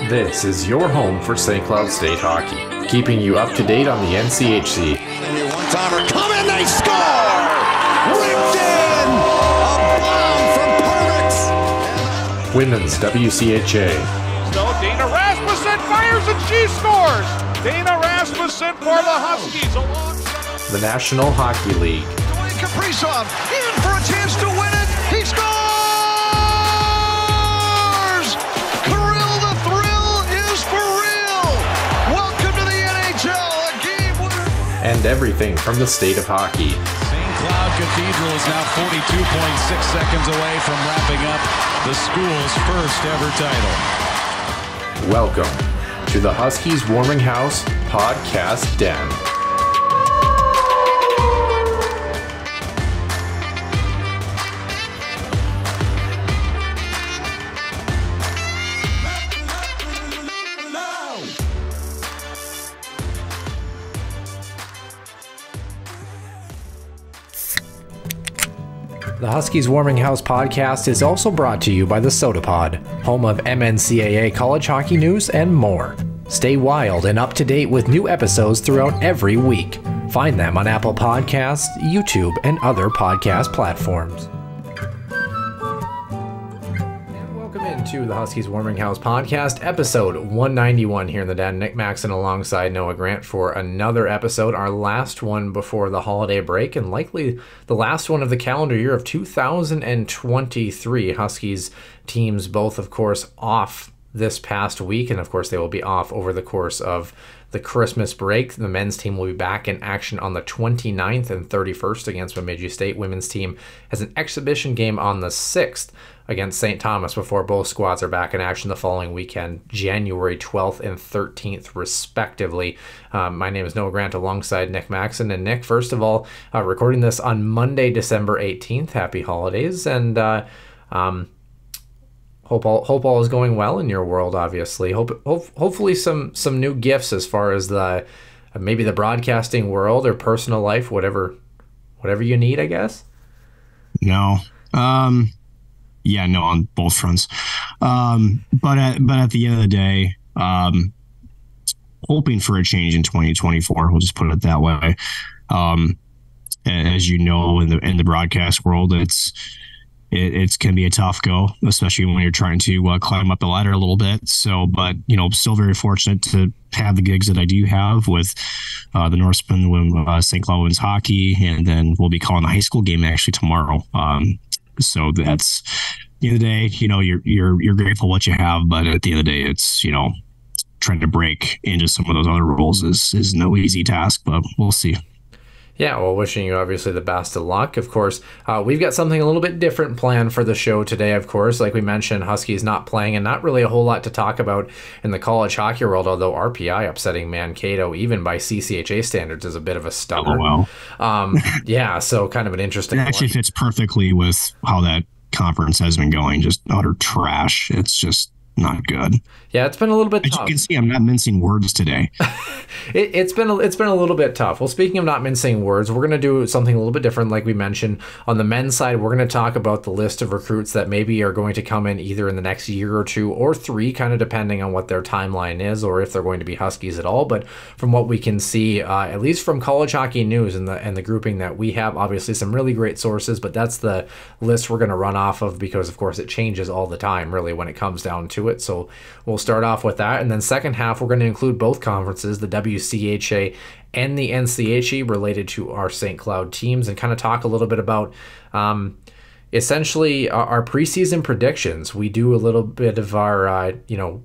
This is your home for St. Cloud State hockey, keeping you up to date on the NCHC. One-timer coming, they score! Ripped in! A bomb from Pervix! Women's WCHA. So Dana Rasmussen fires and she scores! Dana Rasmussen for the Huskies alongside The National Hockey League. Kaprizov in for a chance to win it! He scores! Kirill, the thrill is for real! Welcome to the NHL, a game winner! And everything from the state of hockey. St. Cloud Cathedral is now 42.6 seconds away from wrapping up the school's first ever title. Welcome to the Huskies Warming House Podcast Den. The Huskies Warming House podcast is also brought to you by the Soda Pod, home of MNCAA college hockey news and more. Stay wild and up to date with new episodes throughout every week. Find them on Apple Podcasts, YouTube, and other podcast platforms. And welcome into the Huskies Warming House podcast, episode 191 here in the den. Nick Maxon alongside Noah Grant for another episode, our last one before the holiday break, and likely the last one of the calendar year of 2023. Huskies teams both, of course, off this past week, and of course they will be off over the course of the Christmas break. The men's team will be back in action on the 29th and 31st against Bemidji State. Women's team has an exhibition game on the 6th against St. Thomas before both squads are back in action the following weekend, January 12th and 13th, respectively. My name is Noah Grant alongside Nick Maxon. And Nick, first of all, recording this on Monday, December 18th. Happy holidays. And hope all is going well in your world, obviously. Hopefully some new gifts as far as the maybe the broadcasting world or personal life, whatever you need, I guess. No. Yeah, no, on both fronts. But at the end of the day, hoping for a change in 2024. We'll just put it that way. As you know, in the broadcast world, it can be a tough go, especially when you're trying to climb up the ladder a little bit. So, but still very fortunate to have the gigs that I do have with the Norseman, St. Cloud Women's Hockey, and then we'll be calling a high school game actually tomorrow. So that's the end of the day, you're grateful what you have, but at the end of the day, it's, trying to break into some of those other roles is no easy task, but we'll see. Yeah, well, wishing you obviously the best of luck. Of course, we've got something a little bit different planned for the show today, of course. Like we mentioned, Huskies not playing and not really a whole lot to talk about in the college hockey world, although RPI upsetting Mankato, even by CCHA standards, is a bit of a stunner. Oh, well. Yeah, so kind of an interesting It actually fits perfectly with how that conference has been going. Just utter trash. It's just not good. Yeah, it's been a little bit As tough. you can see, I'm not mincing words today. It's been a little bit tough. Well, speaking of not mincing words, we're going to do something a little bit different. Like we mentioned, on the men's side, we're going to talk about the list of recruits that maybe are going to come in either in the next year or two or three, kind of depending on what their timeline is or if they're going to be Huskies at all. But from what we can see, at least from College Hockey News and the grouping that we have, obviously some really great sources, but that's the list we're going to run off of because, of course, it changes all the time, really, when it comes down to it. So we'll start off with that. And then second half, we're going to include both conferences, the WCHA and the NCHC, related to our St. Cloud teams, and kind of talk a little bit about essentially our preseason predictions. We do a little bit of our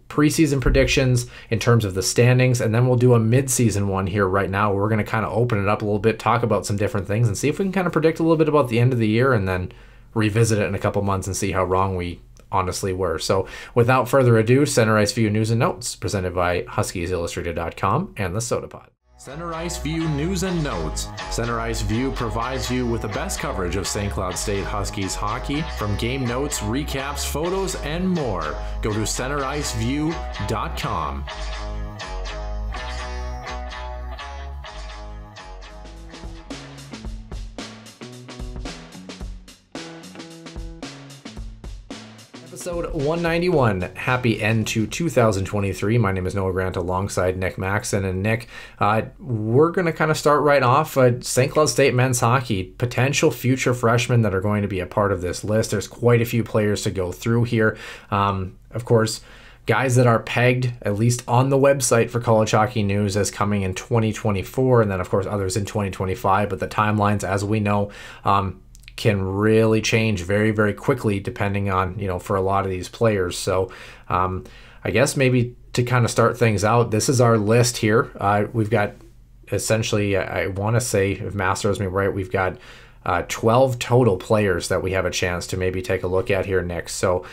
preseason predictions in terms of the standings, and then we'll do a mid-season one here right now. We're going to kind of open it up a little bit, talk about some different things, and see if we can kind of predict a little bit about the end of the year, and then revisit it in a couple months and see how wrong we honestly were. So without further ado, Center Ice View News and Notes, presented by HuskiesIllustrated.com and the Soda Pod. Center Ice View News and Notes. Center Ice View provides you with the best coverage of St. Cloud State Huskies hockey, from game notes, recaps, photos, and more. Go to CenterIceView.com. Episode 191. Happy end to 2023. My name is Noah Grant alongside Nick Maxon. And Nick, we're going to kind of start right off. St. Cloud State men's hockey, potential future freshmen that are going to be a part of this list. There's quite a few players to go through here. Of course, guys that are pegged, at least on the website for College Hockey News, as coming in 2024, and then, of course, others in 2025. But the timelines, as we know, can really change very, very quickly depending on, for a lot of these players. So I guess maybe to kind of start things out, this is our list here. We've got essentially, I want to say, if Mass serves me right, we've got 12 total players that we have a chance to maybe take a look at here next. So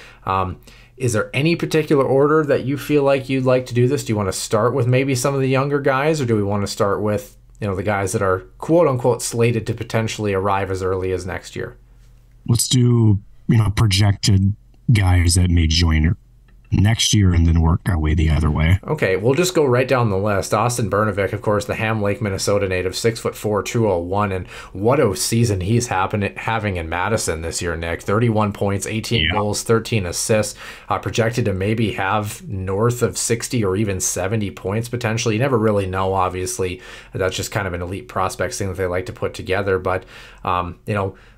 is there any particular order that you feel like you'd like to do this? Do you want to start with maybe some of the younger guys, or do we want to start with the guys that are quote unquote slated to potentially arrive as early as next year? Let's do, projected guys that may join next year and then work our way the other way. Okay, we'll just go right down the list. Austin Bernovic, of course, the Ham Lake, Minnesota native, 6'4", 201, and what a season he's having in Madison this year, Nick. 31 points, 18 goals, 13 assists, projected to maybe have north of 60 or even 70 points potentially. You never really know, obviously. That's just kind of an elite prospects thing that they like to put together. But,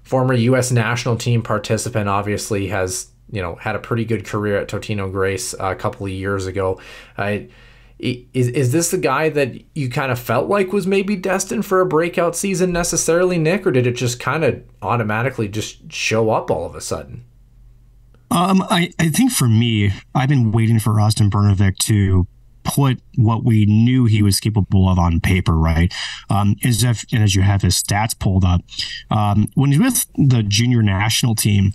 former U.S. national team participant, obviously has had a pretty good career at Totino Grace a couple of years ago. Is this the guy that you kind of felt like was maybe destined for a breakout season necessarily, Nick, or did it just kind of automatically just show up all of a sudden? I think for me, I've been waiting for Austin Bernovic to put what we knew he was capable of on paper, right? As you have his stats pulled up, when he's with the junior national team,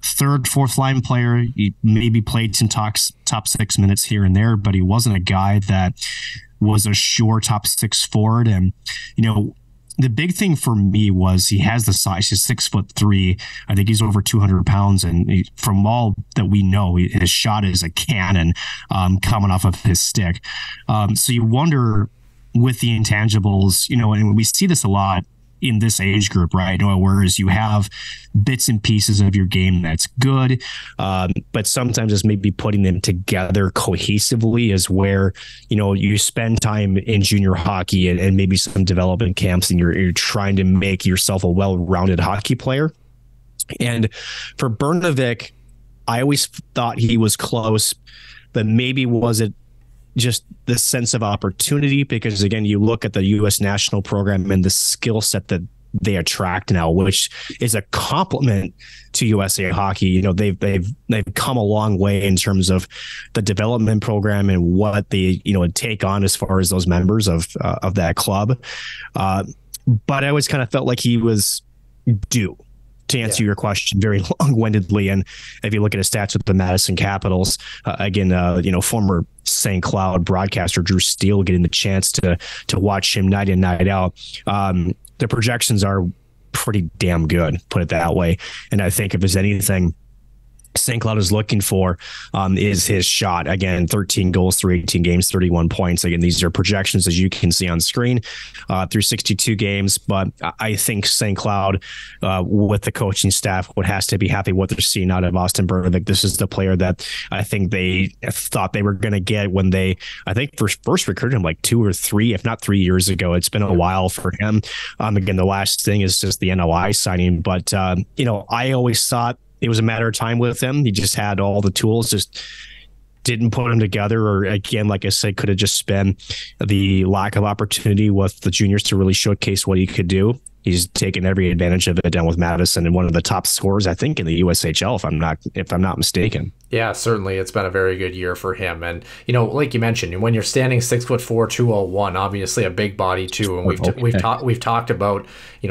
third, fourth line player. He maybe played some top 6 minutes here and there, but he wasn't a guy that was a sure top 6 forward. And, the big thing for me was he has the size. He's 6'3". I think he's over 200 pounds. And from all that we know, his shot is a cannon coming off of his stick. So you wonder with the intangibles, and we see this a lot in this age group, right? Whereas you have bits and pieces of your game that's good, but sometimes it's maybe putting them together cohesively is where, you spend time in junior hockey and maybe some development camps, and you're trying to make yourself a well-rounded hockey player. And for Bernovic, I always thought he was close, but maybe was it just the sense of opportunity? Because again, you look at the U.S. national program and the skill set that they attract now, which is a compliment to USA Hockey. They've come a long way in terms of the development program and what they take on as far as those members of that club. But I always kind of felt like he was due. To answer your question very long-windedly, and if you look at his stats with the Madison Capitals, former St. Cloud broadcaster Drew Steele getting the chance to watch him night in, night out, the projections are pretty damn good, put it that way. And I think if there's anything St. Cloud is looking for is his shot. Again, 13 goals through 18 games, 31 points. Again, these are projections, as you can see on screen, through 62 games. But I think St. Cloud, with the coaching staff, has to be happy what they're seeing out of Austin Bernovic. This is the player that I think they thought they were going to get when they, I think, first recruited him like 2 or 3, if not 3 years ago. It's been a while for him. Again, the last thing is just the NOI signing. But, I always thought it was a matter of time with him. He just had all the tools, just didn't put them together. Or again, like I said, could have just been the lack of opportunity with the juniors to really showcase what he could do. He's taken every advantage of it down with Madison, and one of the top scorers, I think, in the USHL, if I'm not mistaken. Yeah, certainly. It's been a very good year for him. And, like you mentioned, when you're standing 6'4", 201, obviously a big body too. And we've talked about,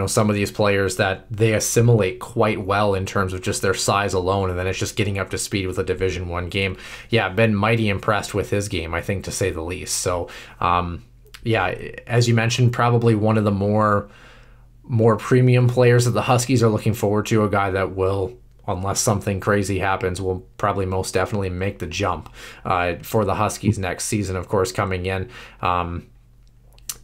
some of these players that they assimilate quite well in terms of just their size alone. And then it's just getting up to speed with a Division I game. Yeah, I've been mighty impressed with his game, I think, to say the least. So, as you mentioned, probably one of the more premium players that the Huskies are looking forward to, a guy that will, unless something crazy happens, will probably most definitely make the jump for the Huskies next season, of course, coming in.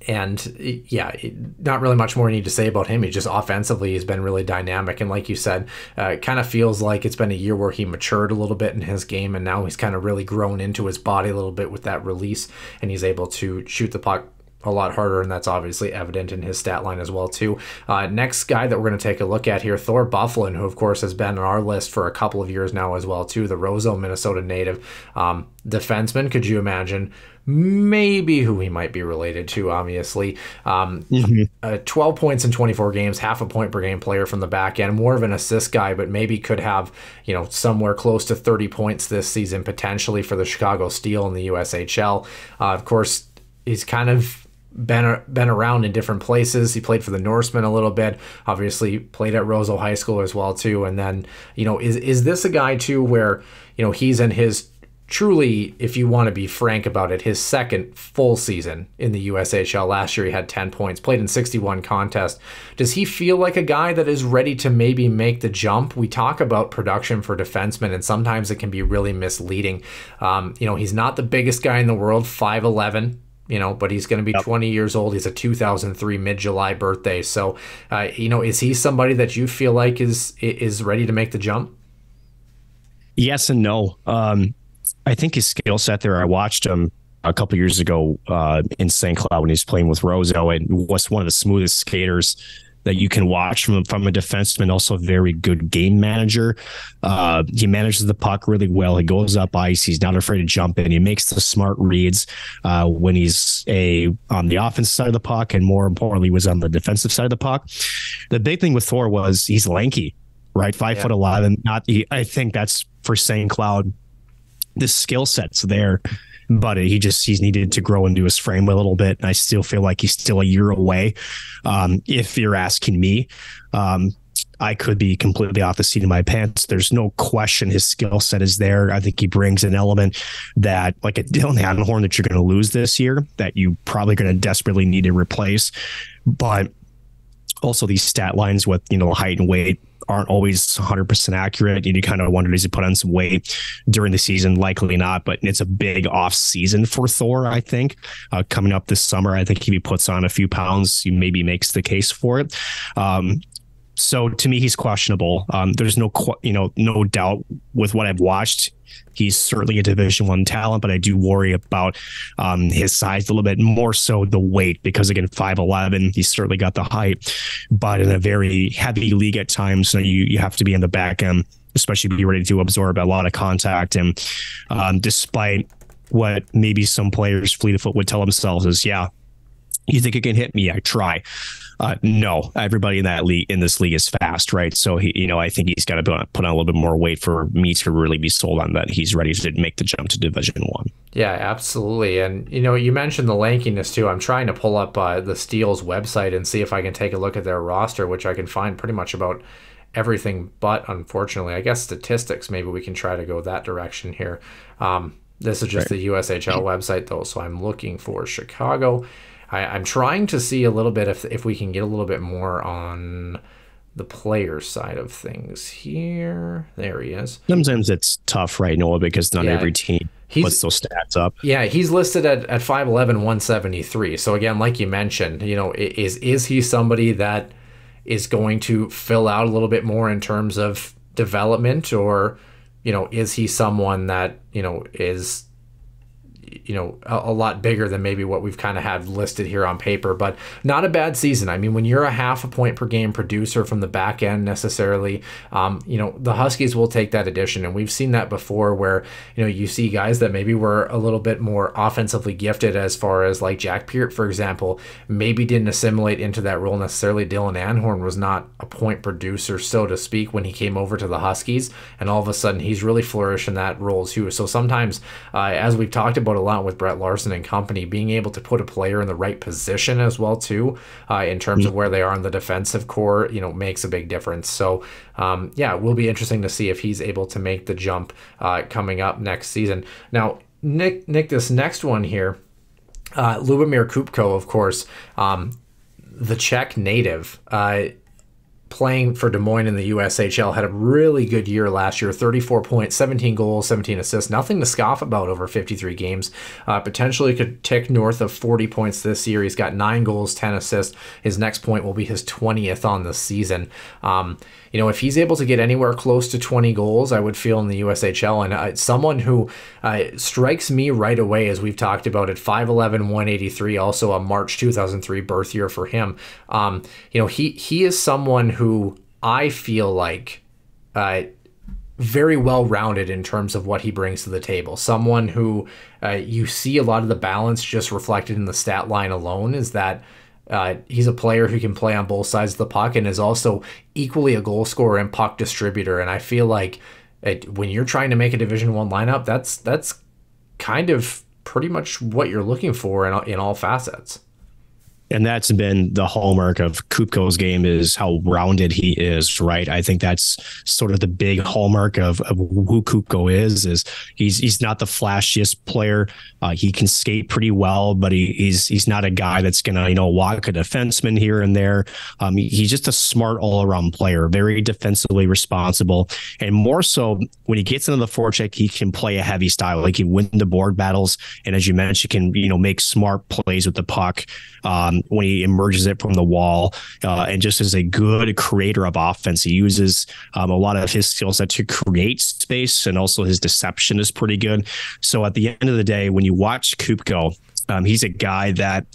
And yeah, not really much more you need to say about him. He just offensively has been really dynamic. And like you said, it kind of feels like it's been a year where he matured a little bit in his game. And now he's kind of really grown into his body a little bit with that release. And he's able to shoot the puck a lot harder, and that's obviously evident in his stat line as well too. Next guy that we're going to take a look at here, Thor Bufflin, who of course has been on our list for a couple of years now as well too, the Roseau, Minnesota native defenseman. Could you imagine maybe who he might be related to? Obviously 12 points in 24 games, half a point per game player from the back end, more of an assist guy, but maybe could have, you know, somewhere close to 30 points this season potentially for the Chicago Steel in the USHL. Of course, he's kind of been around in different places. He played for the Norsemen a little bit, obviously played at Roseau High School as well too. And then, you know, is this a guy too where, you know, he's in his truly, if you want to be frank about it, his second full season in the USHL. Last year he had 10 points, played in 61 contests. Does he feel like a guy that is ready to maybe make the jump? We talk about production for defensemen, and sometimes it can be really misleading. You know, he's not the biggest guy in the world, 5'11", you know, but he's going to be 20 years old. He's a 2003 mid-July birthday. So, you know, is he somebody that you feel like is ready to make the jump? Yes and no. I think his skill set there, I watched him a couple years ago in St. Cloud when he was playing with Roseau, and was one of the smoothest skaters that you can watch from a defenseman. Also a very good game manager. He manages the puck really well. He goes up ice. He's not afraid to jump in. He makes the smart reads when he's on the offensive side of the puck, and more importantly was on the defensive side of the puck. The big thing with Thor was he's lanky, right? 5'11". I think that's for St. Cloud. The skill set's there, but he's needed to grow into his frame a little bit. And I still feel like he's still a year away. If you're asking me, I could be completely off the seat of my pants. There's no question his skill set is there. I think he brings an element that, like a Dylan Hadenhorn, that you're going to lose this year, that you probably going to desperately need to replace. But also these stat lines with, you know, height and weight aren't always 100% accurate. You kind of wonder, does he put on some weight during the season? Likely not, but it's a big off season for Thor, I think. Coming up this summer, I think if he puts on a few pounds, he maybe makes the case for it. So to me, he's questionable. There's no doubt with what I've watched. He's certainly a Division I talent, but I do worry about his size a little bit, more so the weight, because again, 5'11", he's certainly got the height, but in a very heavy league at times, so you have to be in the back end, especially be ready to absorb a lot of contact. And despite what maybe some players fleet of foot would tell themselves is, yeah, you think it can hit me? I try. No, everybody in this league is fast, right? So I think he's got to put on a little bit more weight for me to really be sold on that he's ready to make the jump to Division I. Yeah, absolutely. And you mentioned the lankiness too. I'm trying to pull up the Steel's website and see if I can take a look at their roster, which I can find pretty much about everything but, unfortunately, I guess statistics. Maybe we can try to go that direction here. This is just the USHL website though, so I'm looking for Chicago. I'm trying to see a little bit if we can get a little bit more on the player side of things here. There he is. Sometimes it's tough, right, Noah, because not every team puts those stats up. Yeah, he's listed at 5'11", 173. So again, like you mentioned, is he somebody that is going to fill out a little bit more in terms of development, or is he someone that is a lot bigger than maybe what we've kind of had listed here on paper? But not a bad season. I mean, when you're a half a point per game producer from the back end necessarily, the Huskies will take that addition. And we've seen that before where, you see guys that maybe were a little bit more offensively gifted, as far as like Jack Peart, for example, maybe didn't assimilate into that role necessarily. Dylan Anhorn was not a point producer, so to speak, when he came over to the Huskies. And all of a sudden he's really flourished in that role too. So sometimes, as we've talked about a lot with Brett Larson and company, being able to put a player in the right position as well too, in terms of where they are in the defensive core, makes a big difference. So it will be interesting to see if he's able to make the jump coming up next season. Now, Nick, this next one here, Lubomir Kupko, of course, the Czech native, playing for Des Moines in the USHL, had a really good year last year, 34 points, 17 goals, 17 assists, nothing to scoff about over 53 games. Potentially could tick north of 40 points this year. He's got 9 goals, 10 assists. His next point will be his 20th on the season. If he's able to get anywhere close to 20 goals, I would feel in the USHL. And someone who strikes me right away, as we've talked about, at 5'11", 183, also a March 2003 birth year for him. He is someone who I feel like very well-rounded in terms of what he brings to the table. Someone who you see a lot of the balance just reflected in the stat line alone, is that he's a player who can play on both sides of the puck and is also equally a goal scorer and puck distributor. And I feel like when you're trying to make a Division I lineup, that's kind of pretty much what you're looking for in all facets. And that's been the hallmark of Kupko's game, is how rounded he is, right? I think that's sort of the big hallmark of who Kupko is he's not the flashiest player. He can skate pretty well, but he's not a guy that's going to, walk a defenseman here and there. He's just a smart all-around player, very defensively responsible. And more so, when he gets into the forecheck, he can play a heavy style. Like, he win the board battles. And as you mentioned, he can, make smart plays with the puck. When he emerges it from the wall, and just as a good creator of offense, he uses a lot of his skill set to create space, and also his deception is pretty good. So at the end of the day, when you watch Kupko, he's a guy that,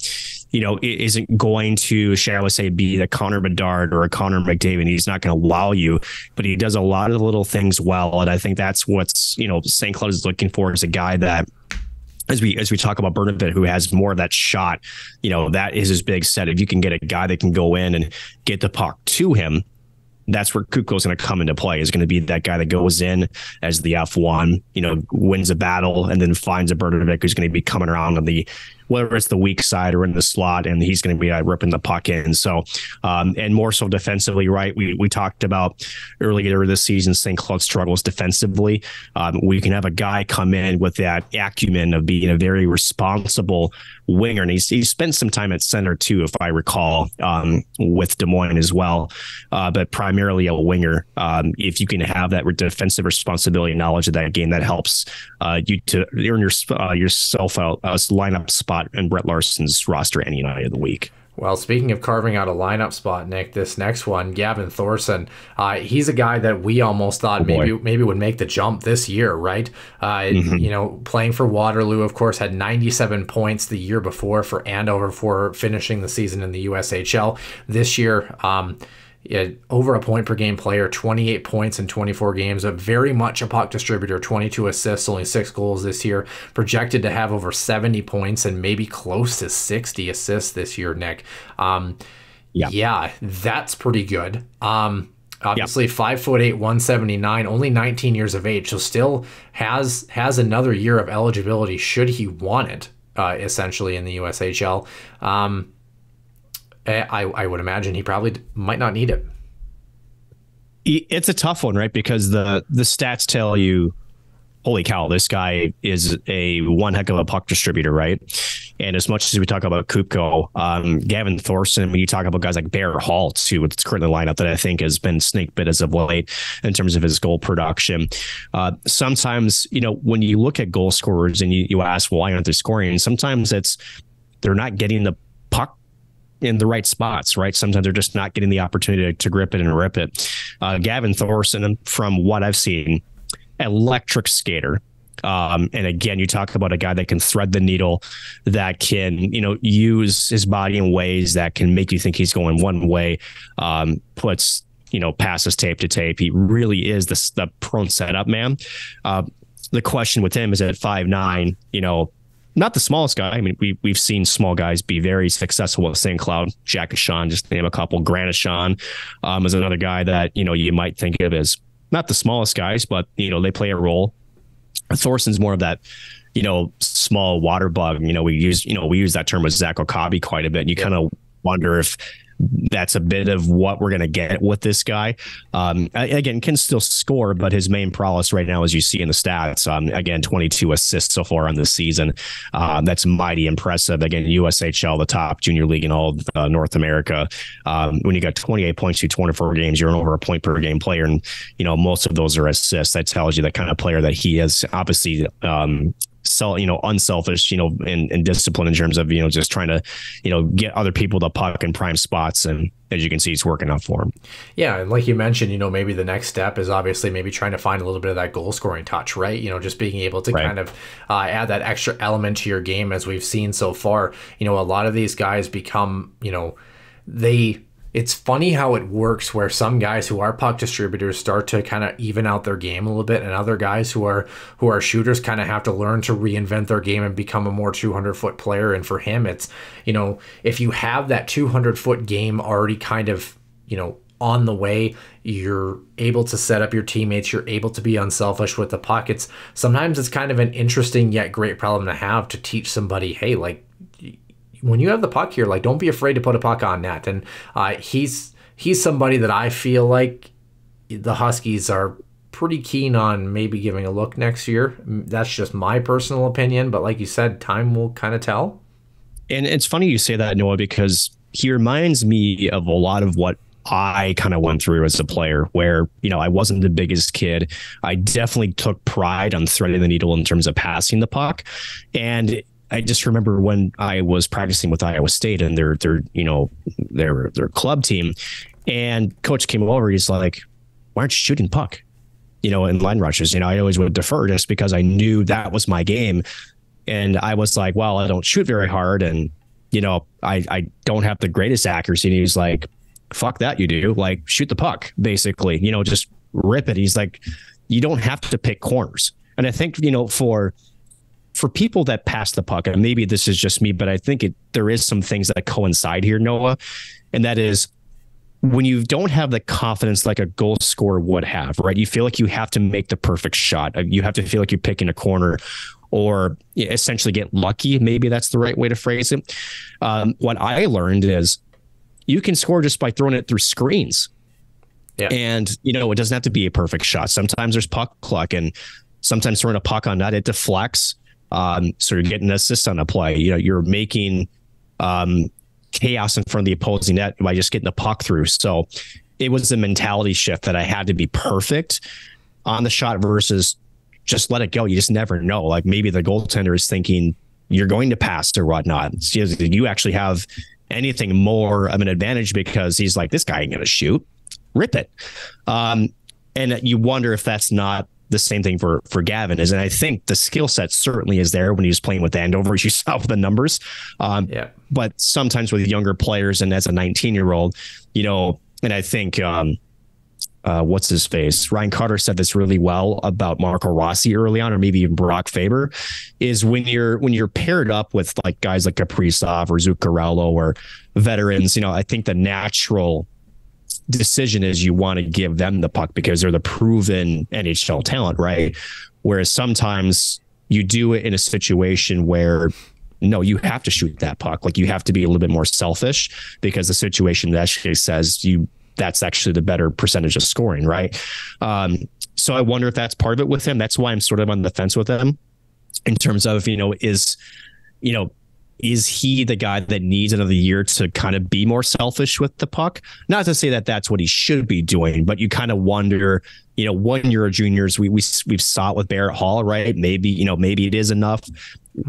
isn't going to, shall I say, be the Connor Bedard or a Connor McDavid. He's not going to wow you, but he does a lot of little things well. And I think that's what's, St. Cloud is looking for, is a guy that, as we talk about Bernadette, who has more of that shot, that is his big set. If you can get a guy that can go in and get the puck to him, that's where Kupko's going to come into play, is going to be that guy that goes in as the F1, wins a battle, and then finds a Bernadette who's going to be coming around on the, whether it's the weak side or in the slot, and he's going to be ripping the puck in. So, and more so defensively, right? We talked about earlier this season, St. Cloud struggles defensively. We can have a guy come in with that acumen of being a very responsible winger, and he's spent some time at center too, if I recall, with Des Moines as well, but primarily a winger. If you can have that defensive responsibility and knowledge of that game, that helps you to earn yourself a lineup spot in Brett Larson's roster any night of the week. Well, speaking of carving out a lineup spot, Nick, this next one, Gavin Thorson, he's a guy that we almost thought maybe would make the jump this year, right? Playing for Waterloo, of course, had 97 points the year before for Andover for finishing the season in the USHL. This year, over a point per game player, 28 points in 24 games, very much a puck distributor, 22 assists, only 6 goals this year, projected to have over 70 points and maybe close to 60 assists this year, Nick. Yeah, that's pretty good. Obviously 5'8", 179, only 19 years of age, so still has another year of eligibility should he want it, essentially in the USHL. I would imagine he probably might not need it. It's a tough one, right? Because the stats tell you, holy cow, this guy is a one heck of a puck distributor, right? And as much as we talk about Kupko, Gavin Thorson, when you talk about guys like Bear Haltz, who it's currently lineup that I think has been snake bit as of late in terms of his goal production. Sometimes, when you look at goal scorers and you ask, well, why aren't they scoring? Sometimes they're not getting the puck in the right spots, right? Sometimes they're just not getting the opportunity to grip it and rip it. Gavin Thorson, from what I've seen, electric skater. And again, you talk about a guy that can thread the needle, that can, use his body in ways that can make you think he's going one way, puts, passes tape to tape. He really is the prone setup man. The question with him is at 5'9", not the smallest guy. I mean, we've seen small guys be very successful with St. Cloud. Jack Ashawn, just to name a couple. Grant Ashawn is another guy that, you might think of as not the smallest guys, but, they play a role. Thorson's more of that, small water bug. We use that term with Zach Okabe quite a bit. And you kind of wonder if that's a bit of what we're going to get with this guy. Again, can still score, but his main prowess right now, as you see in the stats, again, 22 assists so far on this season. That's mighty impressive. Again, USHL, the top junior league in all North America. When you got 28 points through 24 games, you're an over a point per game player. And, most of those are assists. That tells you the kind of player that he is. Obviously, unselfish, and discipline in terms of, just trying to, get other people the puck in prime spots. And as you can see, it's working out for him. Yeah. And like you mentioned, maybe the next step is obviously maybe trying to find a little bit of that goal scoring touch, right? Just being able to kind of add that extra element to your game, as we've seen so far. A lot of these guys become, it's funny how it works where some guys who are puck distributors start to kind of even out their game a little bit, and other guys who are shooters kind of have to learn to reinvent their game and become a more 200-foot player. And for him, it's, if you have that 200-foot game already kind of, on the way, you're able to set up your teammates, you're able to be unselfish with the puck. Sometimes it's kind of an interesting yet great problem to have, to teach somebody, hey, like, when you have the puck here, like, don't be afraid to put a puck on net. And he's somebody that I feel like the Huskies are pretty keen on maybe giving a look next year. That's just my personal opinion, but like you said, time will kind of tell. And it's funny you say that, Noah, because he reminds me of a lot of what I kind of went through as a player, where, I wasn't the biggest kid. I definitely took pride on threading the needle in terms of passing the puck. And I just remember when I was practicing with Iowa State and their club team, and coach came over. He's like, "Why aren't you shooting puck?" In line rushes. I always would defer just because I knew that was my game. And I was like, well, I don't shoot very hard, and I don't have the greatest accuracy. And he's like, "Fuck that, you do. Like, shoot the puck, basically. Just rip it." He's like, "You don't have to pick corners." And I think for people that pass the puck, and maybe this is just me, but I think there is some things that coincide here, Noah, and that is when you don't have the confidence like a goal scorer would have, right? You feel like you have to make the perfect shot. You have to feel like you're picking a corner, or essentially get lucky. Maybe that's the right way to phrase it. What I learned is you can score just by throwing it through screens. Yeah. And, it doesn't have to be a perfect shot. Sometimes there's puck luck, and sometimes throwing a puck on net, it deflects. So you're getting an assist on a play. You're making chaos in front of the opposing net by just getting the puck through. So it was a mentality shift that I had to be perfect on the shot versus just let it go. You just never know. Like, maybe the goaltender is thinking you're going to pass or whatnot. So you actually have anything more of an advantage because he's like, this guy ain't going to shoot. Rip it. And you wonder if that's not the same thing for Gavin is. And I think the skill set certainly is there when he was playing with Andover, as you saw with the numbers. But sometimes with younger players, and as a 19-year-old, and I think, what's his face? Ryan Carter said this really well about Marco Rossi early on, or maybe even Brock Faber, is when you're paired up with like guys like Kaprizov or Zuccarello or veterans, I think the natural decision is you want to give them the puck because they're the proven NHL talent, right? Whereas sometimes you do it in a situation where, no, you have to shoot that puck. Like, you have to be a little bit more selfish because the situation actually says that's actually the better percentage of scoring, right? So I wonder if that's part of it with him. That's why I'm sort of on the fence with him in terms of, is he the guy that needs another year to kind of be more selfish with the puck? Not to say that that's what he should be doing, but you kind of wonder, 1 year of juniors, we've saw it with Barrett Hall, right? Maybe it is enough.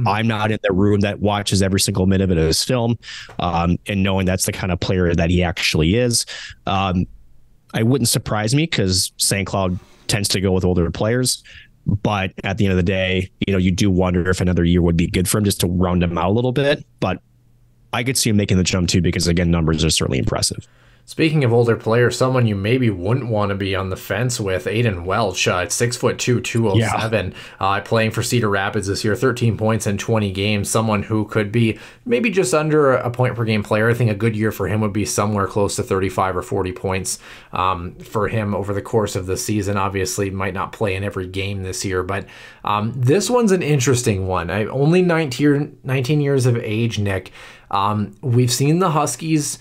I'm not in the room that watches every single minute of his film, and knowing that's the kind of player that he actually is. I wouldn't surprise me because St. Cloud tends to go with older players. But at the end of the day, you do wonder if another year would be good for him just to round him out a little bit. But I could see him making the jump too, because again, numbers are certainly impressive. Speaking of older players, someone you maybe wouldn't want to be on the fence with, Aiden Welch, at 6'2", 207, playing for Cedar Rapids this year, 13 points in 20 games. Someone who could be maybe just under a point per game player. I think a good year for him would be somewhere close to 35 or 40 points for him over the course of the season. Obviously, might not play in every game this year, but this one's an interesting one. Only 19 years of age, Nick. We've seen the Huskies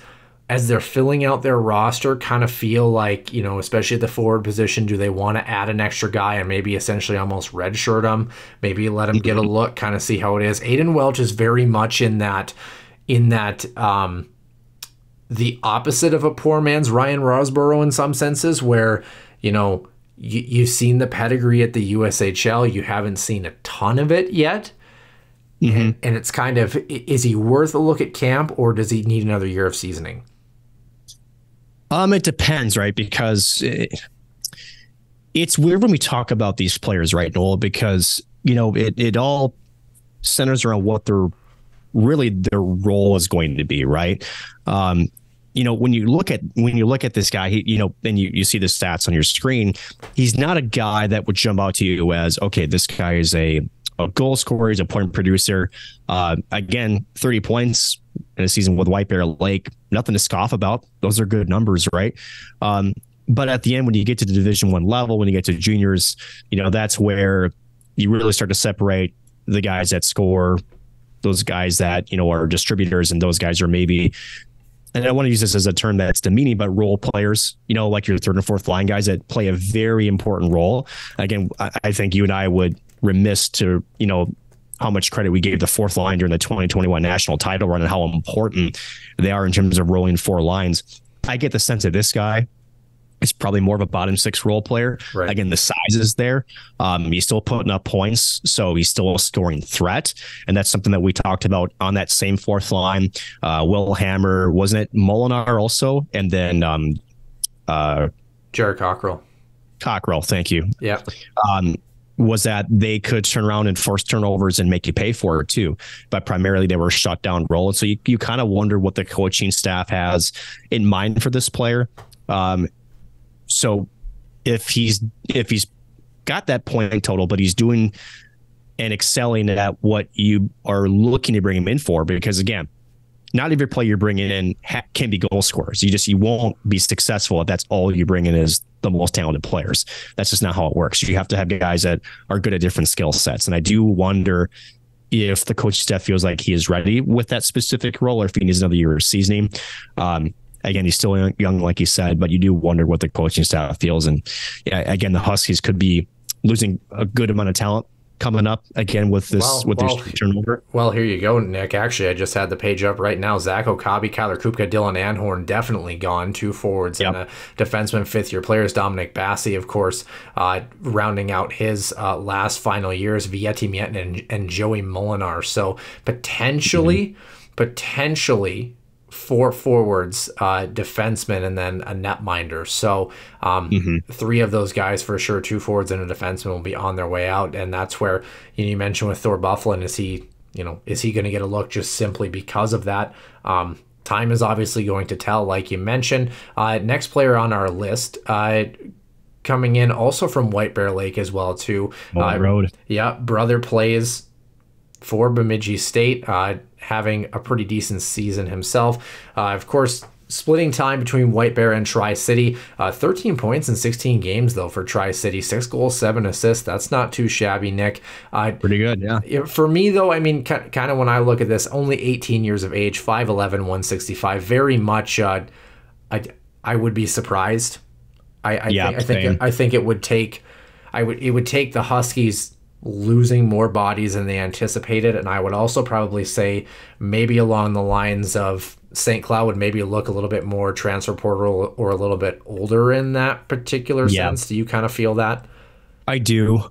as they're filling out their roster, kind of feel like, especially at the forward position, do they want to add an extra guy and maybe essentially almost redshirt him, maybe let him get a look, kind of see how it is? Aiden Welch is very much in that the opposite of a poor man's Ryan Rosborough in some senses, where, you've seen the pedigree at the USHL, you haven't seen a ton of it yet. And it's kind of, is he worth a look at camp, or does he need another year of seasoning? It depends, right? Because it's weird when we talk about these players, right, Noel? Because, it all centers around what their role is going to be, right? When you look at this guy, and you see the stats on your screen, he's not a guy that would jump out to you as, okay, this guy is a goal scorer, he's a point producer. Again, 30 points in a season with White Bear Lake, nothing to scoff about. Those are good numbers, right? But at the end, when you get to the Division I level, when you get to juniors, that's where you really start to separate the guys that score, those guys that, are distributors, and those guys are maybe, and I want to use this as a term that's demeaning, but role players, like your third and fourth line guys that play a very important role. Again, I think you and I would remiss to, how much credit we gave the fourth line during the 2021 national title run and how important they are in terms of rolling four lines. I get the sense that this guy is probably more of a bottom six role player. Right. Again, the size is there. He's still putting up points, so he's still a scoring threat. And that's something that we talked about on that same fourth line. Will Hammer, wasn't it Molinar also? And then Jared Cockrell. Cockrell, thank you. Yeah. Was that they could turn around and force turnovers and make you pay for it too. But primarily they were shut down role. So you kind of wonder what the coaching staff has in mind for this player. So if he's got that point total, but he's doing and excelling at what you are looking to bring him in for, because again, not every player you're bringing in can be goal scorers. You won't be successful if that's all you bring in is the most talented players. That's just not how it works. You have to have guys that are good at different skill sets. And I do wonder if the coaching staff feels like he is ready with that specific role, or if he needs another year of seasoning. Again, he's still young, like you said, but you do wonder what the coaching staff feels. And again, the Huskies could be losing a good amount of talent coming up again with this their turnover. Well, here you go, Nick. Actually, I just had the page up right now. Zach Okabe, Kyler Kupka, Dylan Anhorn definitely gone. Two forwards and a defenseman, fifth-year players. Dominic Bassi, of course, rounding out his last final years. Vietti Mietin and Joey Molinar. So potentially four forwards, defensemen, and then a netminder. So three of those guys for sure, two forwards and a defenseman, will be on their way out. And that's where you mentioned with Thor Bufflin, is he going to get a look just simply because of that? Time is obviously going to tell, like you mentioned. Next player on our list, coming in also from White Bear Lake as well too. Road. Yeah, brother plays for Bemidji State, having a pretty decent season himself. Of course, splitting time between White Bear and Tri-City. 13 points in 16 games, though, for Tri-City. 6 goals, 7 assists. That's not too shabby, Nick. Pretty good, yeah. For me, though, I mean, kind of when I look at this, only 18 years of age, 5'11", 165. Very much, I would be surprised. I think it would take the Huskies losing more bodies than they anticipated, and I would also probably say maybe along the lines of St. Cloud would maybe look a little bit more transfer portal or a little bit older in that particular sense. Do you kind of feel that? I do.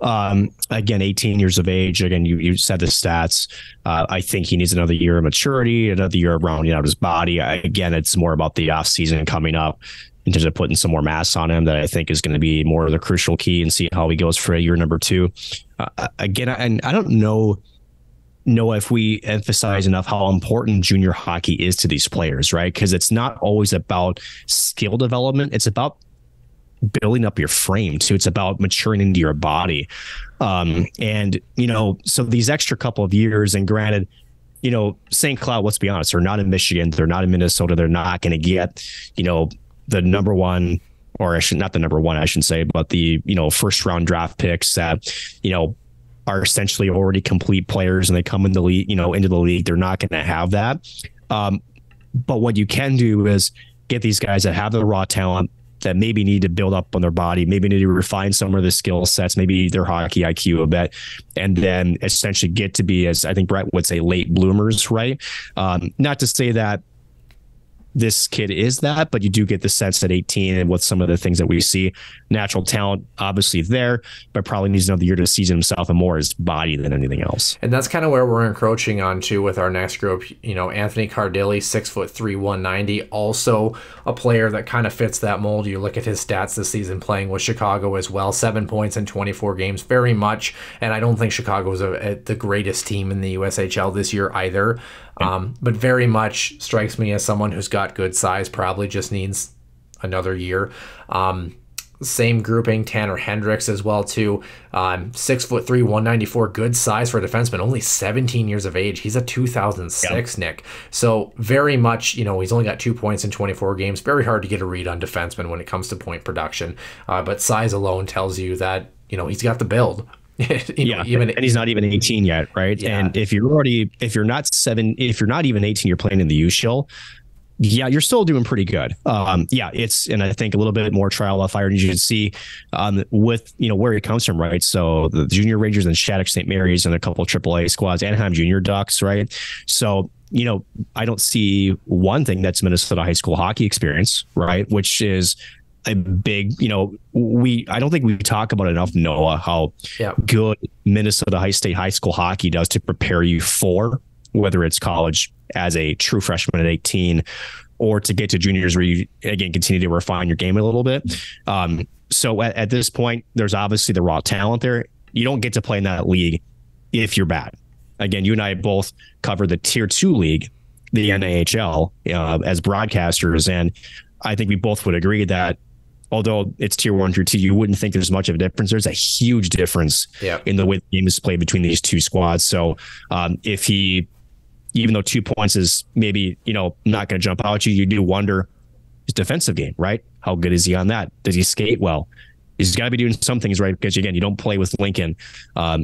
Again, 18 years of age. Again, you said the stats. I think he needs another year of maturity, another year of rounding out his body. Again, it's more about the off season coming up in terms of putting some more mass on him that I think is going to be more of the crucial key, and see how he goes for year number 2. Again, and I don't know if we emphasize enough how important junior hockey is to these players, right? Because it's not always about skill development. It's about building up your frame too. It's about maturing into your body. And, so these extra couple of years, and granted, St. Cloud, let's be honest, they're not in Michigan. They're not in Minnesota. They're not going to get, the number one, or not the number one, I shouldn't say, but the, first round draft picks that, are essentially already complete players, and they come in the league, into the league. They're not going to have that. But what you can do is get these guys that have the raw talent, that maybe need to build up on their body, maybe need to refine some of the skill sets, maybe their hockey IQ a bit, and then essentially get to be, as I think Brett would say, late bloomers, right? Not to say that this kid is that, but you do get the sense at 18 and with some of the things that we see, natural talent obviously there, but probably needs another year to season himself and more his body than anything else. And that's kind of where we're encroaching on too with our next group. You know, Anthony Cardilli, 6'3", 190, also a player that kind of fits that mold. You look at his stats this season playing with Chicago as well, 7 points in 24 games, very much. And I don't think Chicago is the greatest team in the USHL this year either. But very much strikes me as someone who's got good size, probably just needs another year. Same grouping, Tanner Hendricks as well too. 6'3", 194, good size for a defenseman, only 17 years of age. He's a 2006, Nick. So very much, you know, he's only got 2 points in 24 games. Very hard to get a read on defensemen when it comes to point production. But size alone tells you that, you know, he's got the build. And he's not even 18 yet, right? Yeah. And if you're not even 18, you're playing in the USHL. Yeah, you're still doing pretty good. And I think a little bit more trial by fire, and you should see with, you know, where he comes from, right? So the Junior Rangers and Shattuck St. Mary's and a couple of AAA squads, Anaheim Junior Ducks, right? So, you know, I don't see one thing that's Minnesota high school hockey experience, right? Which is a big, you know, I don't think we talk about enough, Noah, how good Minnesota high school hockey does to prepare you for whether it's college as a true freshman at 18 or to get to juniors where you, again, continue to refine your game a little bit. So at this point, there's obviously the raw talent there. You don't get to play in that league if you're bad. Again, you and I both cover the Tier 2 league, the NAHL, as broadcasters, and I think we both would agree that although it's Tier 1, Tier 2, you wouldn't think there's much of a difference. There's a huge difference in the way the game is played between these two squads. So if he, even though 2 points is maybe, you know, not going to jump out at you, you do wonder his defensive game, right? How good is he on that? Does he skate well? He's got to be doing some things right, because again, you don't play with Lincoln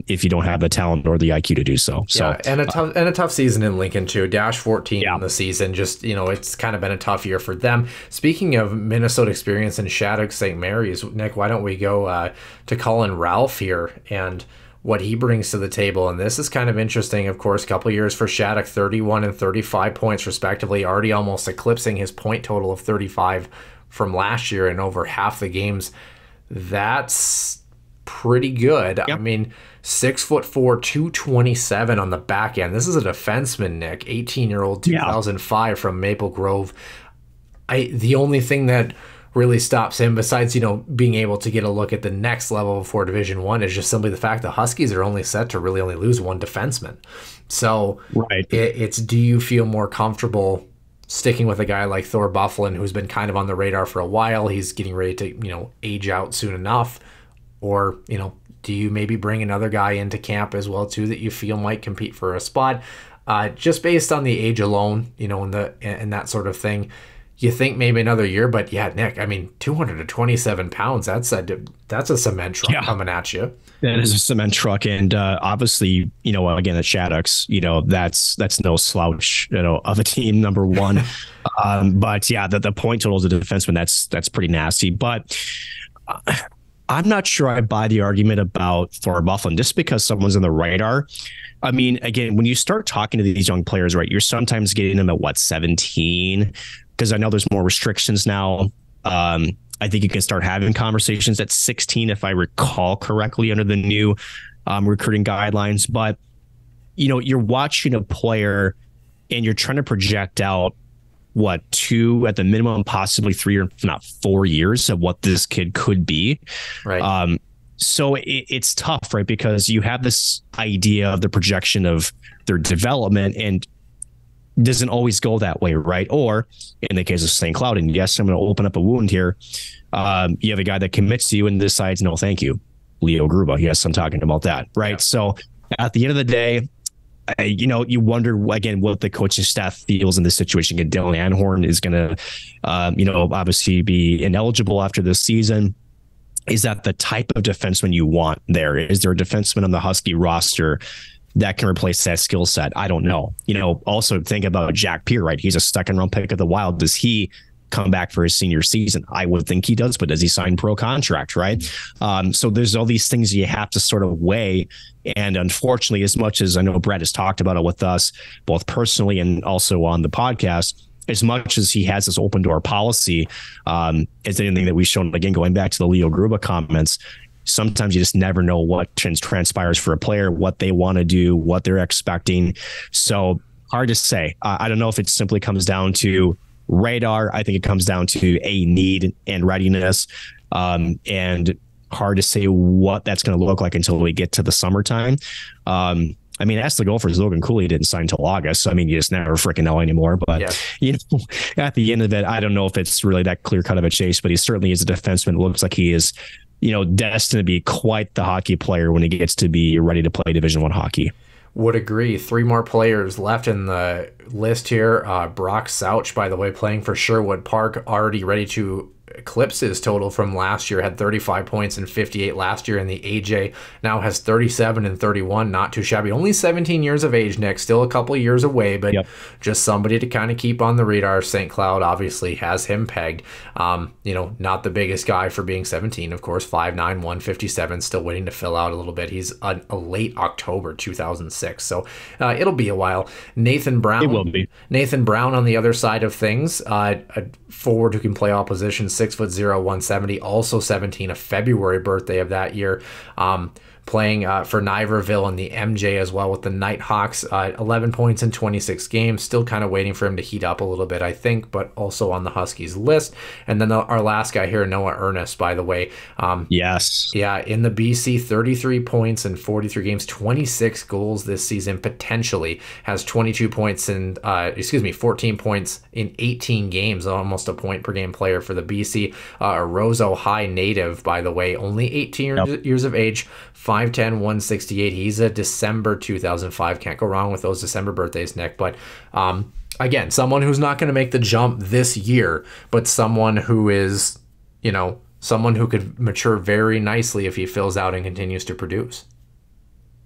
if you don't have the talent or the IQ to do so. So and a tough season in Lincoln too. -14 in the season. Just, you know, it's kind of been a tough year for them. Speaking of Minnesota experience in Shattuck St. Mary's, Nick, why don't we go to Colin Ralph here and what he brings to the table? And this is kind of interesting. Of course, a couple years for Shattuck, 31 and 35 points respectively, already almost eclipsing his point total of 35 from last year in over half the games. That's pretty good. I mean, 6'4", 227 on the back end. This is a defenseman, Nick, 18-year-old, 2005 from Maple Grove. The only thing that really stops him, besides, you know, being able to get a look at the next level for Division I, is just simply the fact the Huskies are only set to really only lose one defenseman. So it's, do you feel more comfortable sticking with a guy like Thor Bufflin, who's been kind of on the radar for a while? He's getting ready to, you know, age out soon enough. Or, you know, do you maybe bring another guy into camp as well too that you feel might compete for a spot? Just based on the age alone, you know, and that sort of thing, you think maybe another year. But yeah, Nick, I mean, 227 pounds, that's a cement truck coming at you. That is a cement truck. And obviously, you know, again, at Shattuck's, you know, that's no slouch, you know, of a team, number one. But yeah, the point totals of the defenseman, that's pretty nasty. But I'm not sure I buy the argument about Thor Bufflin just because someone's on the radar. I mean, again, when you start talking to these young players, right, you're sometimes getting them at 17, because I know there's more restrictions now. I think you can start having conversations at 16, if I recall correctly, under the new recruiting guidelines. But, you know, you're watching a player and you're trying to project out 2 at the minimum, possibly 3 or if not 4 years of what this kid could be. Right. So it's tough, right? Because you have this idea of the projection of their development, and doesn't always go that way, right? Or in the case of St. Cloud, and yes, I'm going to open up a wound here. You have a guy that commits to you and decides, no, thank you, Leo Gruba. Yes, I'm talking about that, right? Yeah. So at the end of the day, you know, you wonder again what the coaching staff feels in this situation. And Dylan Anhorn is going to, you know, obviously be ineligible after this season. Is that the type of defenseman you want there? Is there a defenseman on the Husky roster that can replace that skill set? I don't know. Also think about Jack Peer, right? He's a second round pick of the Wild. Does he come back for his senior season? I would think he does, but does he sign pro contract, right? So there's all these things you have to sort of weigh. And unfortunately, as much as I know Brett has talked about it with us, both personally and also on the podcast, as much as he has this open door policy, as anything that we've shown, again, going back to the Leo Gruba comments, sometimes you just never know what transpires for a player, what they want to do, what they're expecting. So hard to say. I don't know if it simply comes down to radar. I think it comes down to a need and readiness, and hard to say what that's going to look like until we get to the summertime. Ask the Gophers. Logan Cooley didn't sign until August. So, you just never freaking know anymore. But, at the end of it, I don't know if it's really that clear cut of a chase, but he certainly is a defenseman. It looks like he is, destined to be quite the hockey player when he gets to be ready to play Division I hockey. Would agree. 3 more players left in the list here. Brock Sauch, by the way, playing for Sherwood Park, already ready to eclipse his total from last year. Had 35 points and 58 last year in the AJ. Now has 37 and 31. Not too shabby. Only 17 years of age, Nick. Still a couple of years away, but just somebody to kind of keep on the radar. St. Cloud obviously has him pegged. Not the biggest guy for being 17, of course. 5'9", 157, still waiting to fill out a little bit. He's a late October 2006, so it'll be a while. Nathan Brown. It will be. Nathan Brown on the other side of things, a forward who can play all positions, 6'0", 170, also 17, a February birthday of that year. Playing for Niverville in the MJ as well with the Nighthawks, 11 points in 26 games. Still kind of waiting for him to heat up a little bit, I think, but also on the Huskies list. And then our last guy here, Noah Ernest, by the way. Yes. Yeah, in the BC, 33 points in 43 games, 26 goals this season, potentially. Has 22 points in, 14 points in 18 games, almost a point per game player for the BC. A Roseau High native, by the way, only 18 years of age, 5'10", 168. He's a December 2005. Can't go wrong with those December birthdays, Nick. But again, someone who's not going to make the jump this year, but someone who is, someone who could mature very nicely if he fills out and continues to produce.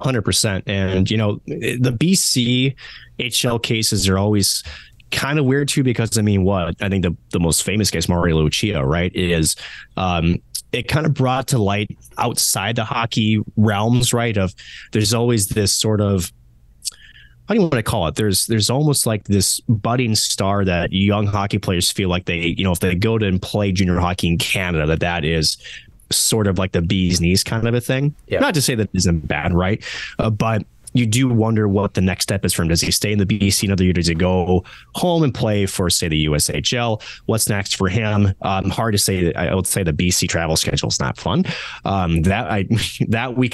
100%. And, the BC HL cases are always kind of weird too, because I think the most famous case, Mario Lucia, right, is it kind of brought to light outside the hockey realms, right? Of there's always this sort of, how do you want to call it? There's almost like this budding star that young hockey players feel like they, if they go to and play junior hockey in Canada, that is sort of like the bee's knees kind of a thing. Yeah. Not to say that isn't bad, right? But you do wonder what the next step is for him. Does he stay in the BC another year? Does he go home and play for, say, the USHL? What's next for him? Hard to say. I would say the BC travel schedule is not fun. That we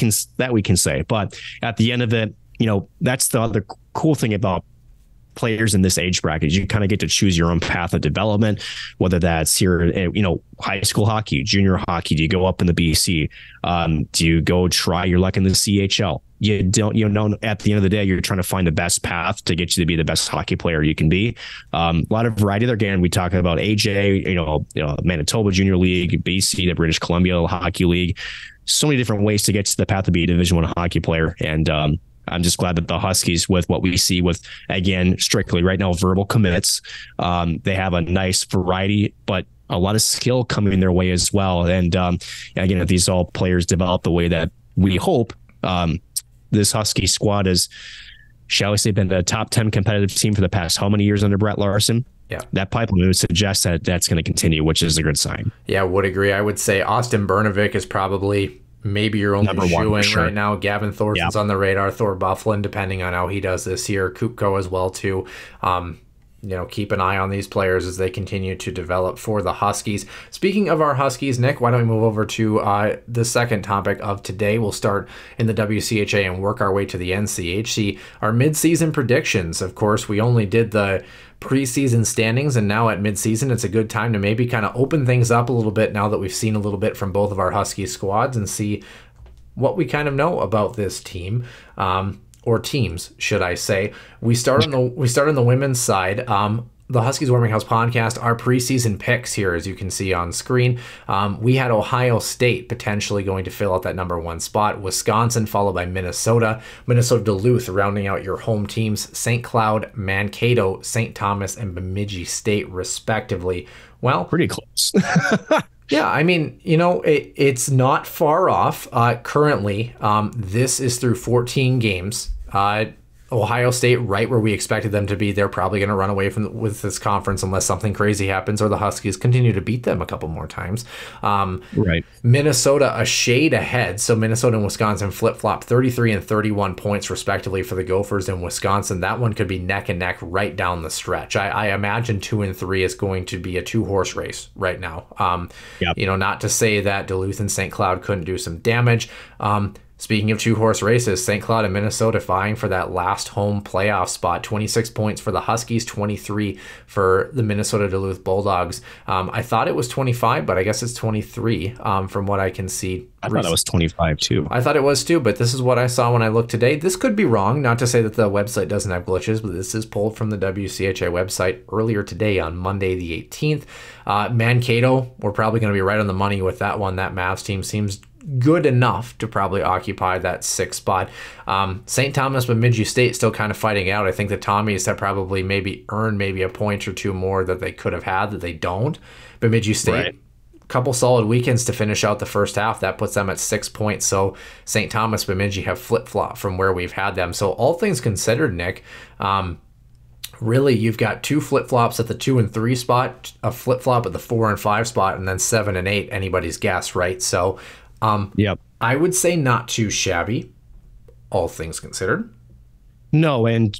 can say. But at the end of it, that's the other cool thing about players in this age bracket. You kind of get to choose your own path of development, whether that's here, high school hockey, junior hockey. Do you go up in the BC? Do you go try your luck in the CHL? You don't, at the end of the day, you're trying to find the best path to get you to be the best hockey player you can be. A lot of variety there. Again, we talk about AJ, Manitoba Junior League, BC, the British Columbia Hockey League. So many different ways to get to the path to be a Division I hockey player. And I'm just glad that the Huskies, with what we see with, again, strictly right now, verbal commits, they have a nice variety, but a lot of skill coming their way as well. And again, if these all players develop the way that we hope, this Husky squad has, shall we say, been a top 10 competitive team for the past how many years under Brett Larson? Yeah, that pipeline would suggest that that's going to continue, which is a good sign. Yeah, would agree. I would say Austin Bernovic is probably maybe your only shoe-in right now. Gavin Thorson's on the radar. Thor Bufflin, depending on how he does this year. Kupko as well, too. Keep an eye on these players as they continue to develop for the Huskies. Speaking of our Huskies, Nick, why don't we move over to the second topic of today? We'll start in the WCHA and work our way to the NCHC. Our midseason predictions. Of course, we only did the preseason standings, and now at midseason, it's a good time to maybe kind of open things up a little bit now that we've seen a little bit from both of our Husky squads and see what we kind of know about this team. Or teams, should I say. We start on the women's side. the Huskies Warming House podcast, our preseason picks here, as you can see on screen. We had Ohio State potentially going to fill out that number 1 spot, Wisconsin followed by Minnesota, Duluth rounding out your home teams, St. Cloud, Mankato, St. Thomas, and Bemidji State respectively. Well, pretty close. Yeah, I mean, it's not far off. Currently, this is through 14 games. Ohio State, right where we expected them to be. They're probably going to run away with this conference unless something crazy happens or the Huskies continue to beat them a couple more times. Right. Minnesota a shade ahead. So Minnesota and Wisconsin flip-flop 33 and 31 points respectively for the Gophers in Wisconsin. That one could be neck and neck right down the stretch. I imagine 2 and 3 is going to be a 2-horse race right now. Yep. Not to say that Duluth and St. Cloud couldn't do some damage. Speaking of 2-horse races, St. Cloud and Minnesota vying for that last home playoff spot. 26 points for the Huskies, 23 for the Minnesota Duluth Bulldogs. I thought it was 25, but I guess it's 23 from what I can see. I thought it was 25 too. I thought it was too, but this is what I saw when I looked today. This could be wrong, not to say that the website doesn't have glitches, but this is pulled from the WCHA website earlier today on Monday the 18th. Mankato, we're probably going to be right on the money with that one. That Mavs team seems good enough to probably occupy that 6th spot. St. Thomas, Bemidji State still kind of fighting out. I think the Tommies have probably maybe earned a point or two more that they could have had that they don't. Bemidji State, right. Couple solid weekends to finish out the first half. That puts them at 6 points. So St. Thomas, Bemidji have flip-flopped from where we've had them. So all things considered, Nick, really, you've got 2 flip-flops at the 2 and 3 spot, a flip-flop at the 4 and 5 spot, and then 7 and 8, anybody's guess, right? So yep. I would say not too shabby, all things considered. No, and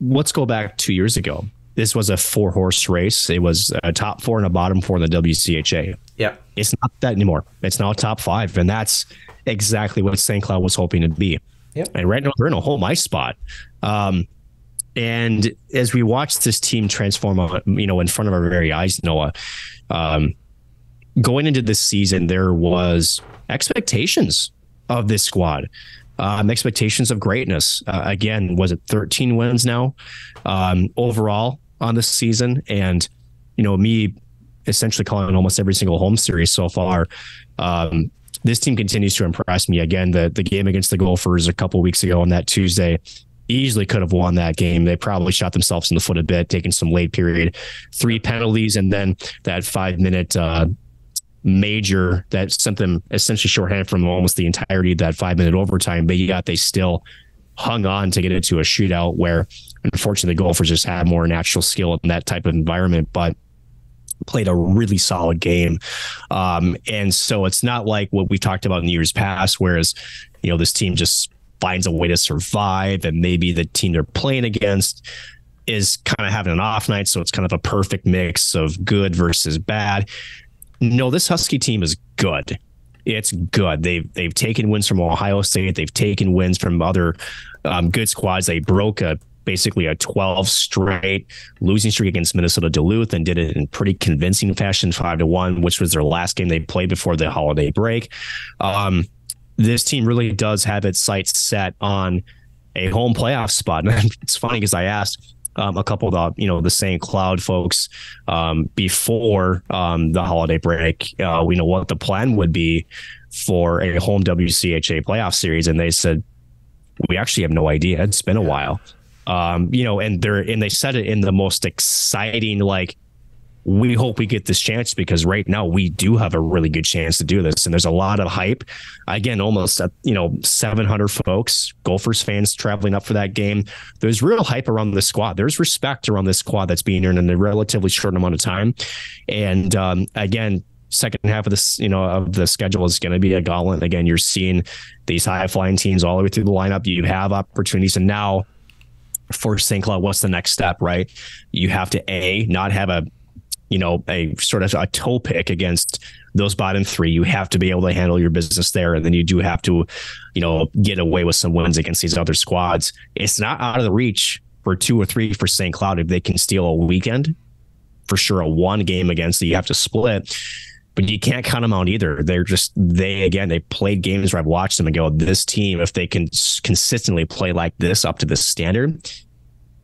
let's go back 2 years ago. This was a 4-horse race. It was a top 4 and a bottom 4 in the WCHA. Yeah. It's not that anymore. It's now a top 5, and that's exactly what St. Cloud was hoping to be. Yep. And right now, they're in a home ice spot. And as we watch this team transform, in front of our very eyes, Noah, going into this season, there was expectations of this squad, expectations of greatness. Again, was it 13 wins now overall on this season? And, me essentially calling almost every single home series so far. This team continues to impress me. Again, the game against the Gophers a couple weeks ago on that Tuesday, easily could have won that game. They probably shot themselves in the foot a bit, taking some late period, 3 penalties, and then that 5-minute major that sent them essentially shorthanded from almost the entirety of that 5-minute overtime. But yet they still hung on to get it to a shootout where, unfortunately, the Gophers just had more natural skill in that type of environment, but played a really solid game. And so it's not like what we talked about in the years past, whereas, this team just finds a way to survive, and maybe the team they're playing against is kind of having an off night. So it's kind of a perfect mix of good versus bad. No, this Husky team is good. It's good. They've taken wins from Ohio State. They've taken wins from other good squads. They broke basically a 12 straight losing streak against Minnesota Duluth and did it in pretty convincing fashion, 5-1, which was their last game they played before the holiday break. This team really does have its sights set on a home playoff spot. And it's funny because I asked a couple of the St. Cloud folks before the holiday break, what the plan would be for a home WCHA playoff series, and they said we actually have no idea. It's been a while, and they said it in the most exciting, like, we hope we get this chance because right now we do have a really good chance to do this. And there's a lot of hype. Again, almost 700 folks, Gophers fans traveling up for that game. There's real hype around this squad. There's respect around this squad that's being earned in a relatively short amount of time. And again, second half of this, of the schedule is going to be a gauntlet. Again, you're seeing these high flying teams all the way through the lineup. You have opportunities, and now for St. Cloud, what's the next step, right? You have to not have a sort of a toe pick against those bottom 3. You have to be able to handle your business there. And then you do have to, get away with some wins against these other squads. It's not out of the reach for 2 or 3 for St. Cloud if they can steal a weekend. For sure, a 1 game against that you have to split. But you can't count them out either. They played games where I've watched them and go, this team, if they can consistently play like this up to this standard,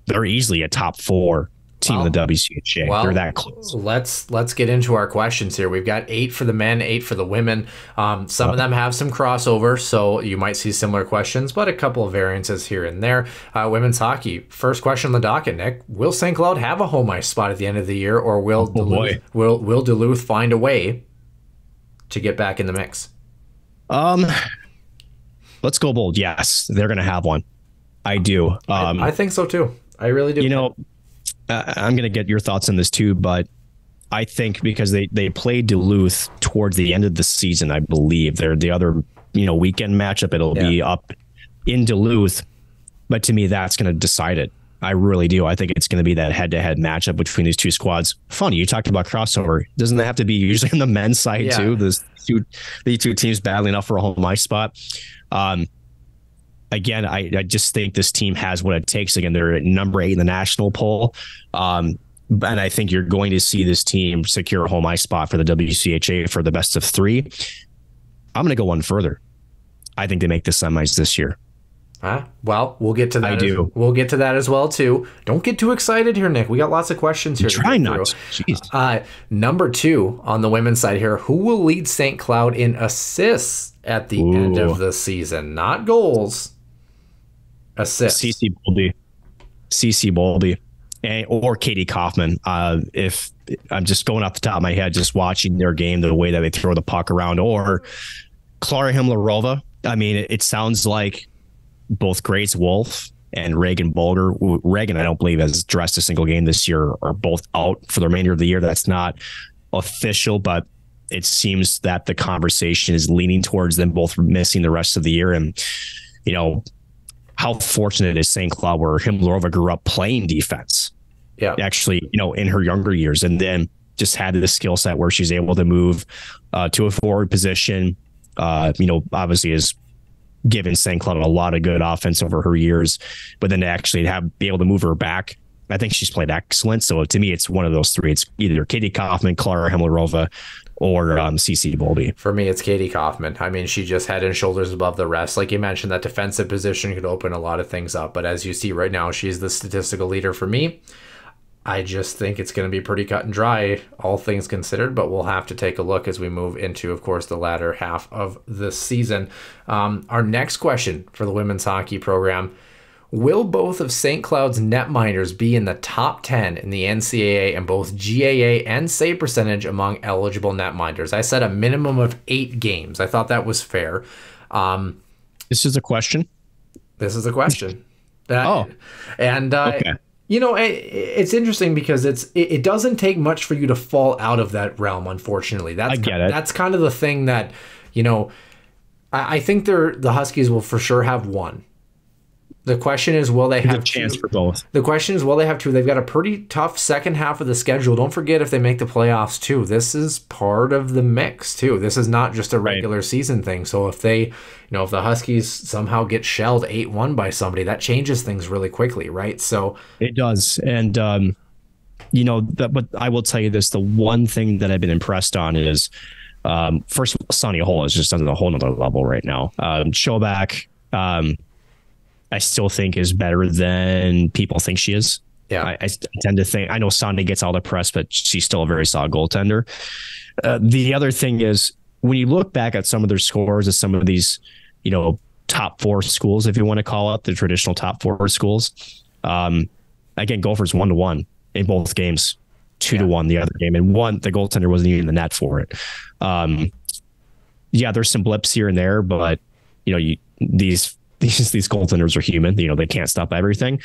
they're easily a top 4 team in the WCHA. Well, they're that close. Let's get into our questions here. We've got 8 for the men, 8 for the women. Some of them have some crossover, so you might see similar questions, but a couple of variances here and there. Women's hockey. First question on the docket, Nick. Will St. Cloud have a home ice spot at the end of the year, or will Duluth find a way to get back in the mix? Let's go bold. Yes, they're going to have one. I do. I think so too. I really do. You know, I'm going to get your thoughts on this too, but I think because they played Duluth towards the end of the season, I believe they're the other, weekend matchup. It'll be up in Duluth, but to me, that's going to decide it. I really do. I think it's going to be that head-to-head matchup between these two squads. Funny, you talked about crossover. Doesn't that have to be usually on the men's side too? These two teams battling up for a home ice spot. Again, I just think this team has what it takes. Again, they're at number 8 in the national poll. And I think you're going to see this team secure a home ice spot for the WCHA for the best of 3. I'm going to go one further. I think they make the semis this year. Well, we'll get to that. We'll get to that as well, too. Don't get too excited here, Nick. We got lots of questions here. Try not. Jeez. Number 2 on the women's side here. Who will lead St. Cloud in assists at the end of the season? Not goals. Assists. CC Bowlby. Or Katie Kaufman. If I'm just going off the top of my head, just watching their game, the way that they throw the puck around, or Clara Himlarova. I mean, it sounds like both Grace Wolf and Reagan Bolger. Reagan, I don't believe, has dressed a single game this year, are both out for the remainder of the year. That's not official, but it seems that the conversation is leaning towards them both missing the rest of the year. And, how fortunate is St. Cloud where Himlarova grew up playing defense? Yeah, actually, in her younger years, and then just had the skill set where she's able to move to a forward position. Obviously is given St. Cloud a lot of good offense over her years, but then to actually be able to move her back, I think she's played excellent. So to me, it's one of those 3. It's either Katie Kaufman, Clara Himlarova, or CC Bowlby. For me, it's Katie Kaufman. I mean, she just head and shoulders above the rest. Like you mentioned, that defensive position could open a lot of things up. But as you see right now, she's the statistical leader for me. I just think it's going to be pretty cut and dry, all things considered. But we'll have to take a look as we move into, of course, the latter half of the season. Our next question for the women's hockey program. Will both of St. Cloud's netminders be in the top 10 in the NCAA in both GAA and save percentage among eligible netminders? I said a minimum of 8 games. I thought that was fair. This is a question? This is a question. Okay. It's interesting because it doesn't take much for you to fall out of that realm, unfortunately. I get it. That's kind of the thing that, I think the Huskies will for sure have one. The question is, will they have a chance for both? The question is, will they have 2? They've got a pretty tough second half of the schedule. Don't forget if they make the playoffs too. This is part of the mix too. This is not just a regular season thing. So if they, if the Huskies somehow get shelled 8-1 by somebody, that changes things really quickly, right? So it does. And but I will tell you this: the one thing that I've been impressed on is, first, Sonny Hole is just on a whole nother level right now. Showback. I still think is better than people think she is. Yeah, I tend to think. I know Sandy gets all the press, but she's still a very solid goaltender. The other thing is when you look back at some of their scores at some of these, top 4 schools, if you want to call it the traditional top 4 schools. Again, Gophers 1-1 in both games, 2-1 the other game, and one the goaltender wasn't even in the net for it. There's some blips here and there, but these goaltenders are human. They can't stop everything.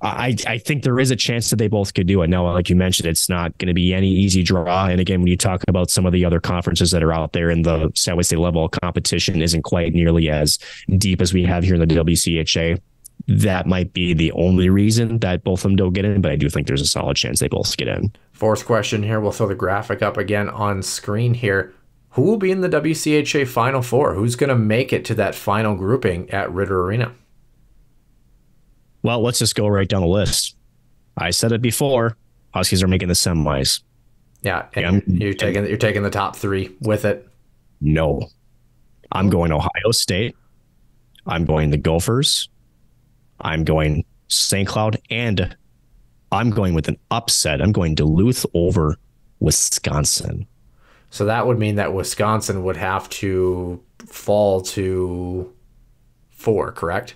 I think there is a chance that they both could do it. Now, like you mentioned, it's not going to be any easy draw. And again, when you talk about some of the other conferences that are out there in the, shall we say, level of competition isn't quite nearly as deep as we have here in the WCHA. That might be the only reason that both of them don't get in, but I do think there's a solid chance they both get in. 4th question here. We'll throw the graphic up again on screen here. Who will be in the WCHA Final Four? Who's going to make it to that final grouping at Ritter Arena? Well, let's just go right down the list. I said it before. Huskies are making the semis. Yeah, and you're taking the top 3 with it. No, I'm going Ohio State. I'm going the Gophers. I'm going St. Cloud and I'm going with an upset. I'm going Duluth over Wisconsin. So that would mean that Wisconsin would have to fall to 4, correct?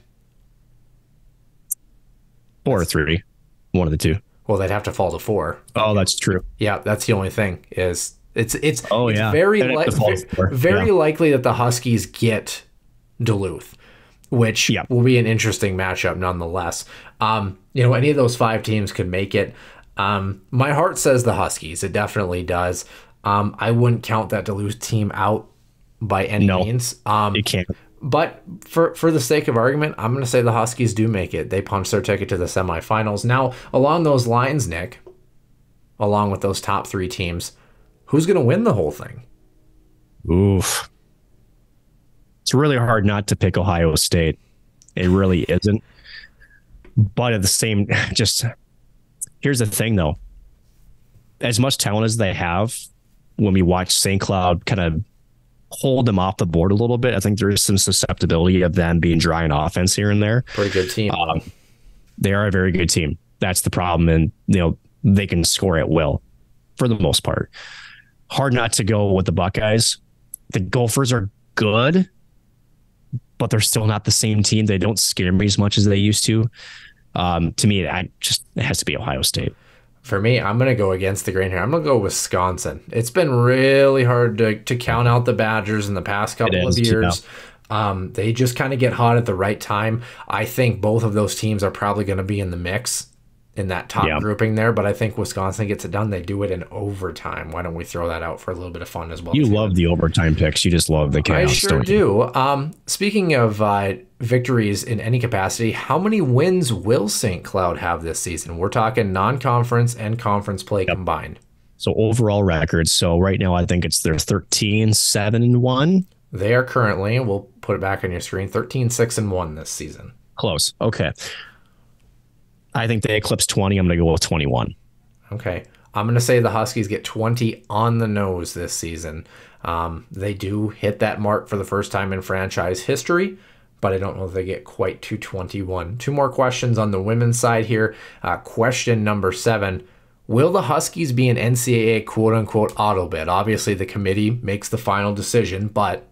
4 or 3. One of the two. Well, they'd have to fall to 4. Oh, that's true. Yeah, that's the only thing is it's yeah. very Yeah. likely that the Huskies get Duluth, which will be an interesting matchup nonetheless. Any of those 5 teams could make it. My heart says the Huskies. It definitely does. I wouldn't count that Duluth team out by any means. You can't. But for the sake of argument, I'm going to say the Huskies do make it. They punch their ticket to the semifinals. Now, along those lines, Nick, along with those top 3 teams, who's going to win the whole thing? Oof. It's really hard not to pick Ohio State. It really isn't. But at the same, here's the thing, though. As much talent as they have, when we watch St. Cloud kind of hold them off the board a little bit, I think there is some susceptibility of them being dry in offense here and there. Pretty good team. They are a very good team. That's the problem. And, they can score at will for the most part. Hard not to go with the Buckeyes. The Gophers are good, but they're still not the same team. They don't scare me as much as they used to. To me, it has to be Ohio State. For me, I'm going to go against the grain here. I'm going to go Wisconsin. It's been really hard to count out the Badgers in the past couple of years. They just kind of get hot at the right time. I think both of those teams are probably going to be in the mix in that top grouping there, but I think Wisconsin gets it done. They do it in overtime. Why don't we throw that out for a little bit of fun as well? You love the overtime picks. You just love the chaos. I sure do. Speaking of victories in any capacity, how many wins will St. Cloud have this season? We're talking non-conference and conference play combined. So overall records. So right now, I think they're 13-7-1. They are currently, we'll put it back on your screen, 13-6-1 this season. Close. Okay. I think they eclipse 20. I'm going to go with 21. Okay. I'm going to say the Huskies get 20 on the nose this season. They do hit that mark for the first time in franchise history, but I don't know if they get quite to 21. 2 more questions on the women's side here. Question number 7. Will the Huskies be an NCAA quote-unquote auto bid? Obviously, the committee makes the final decision, but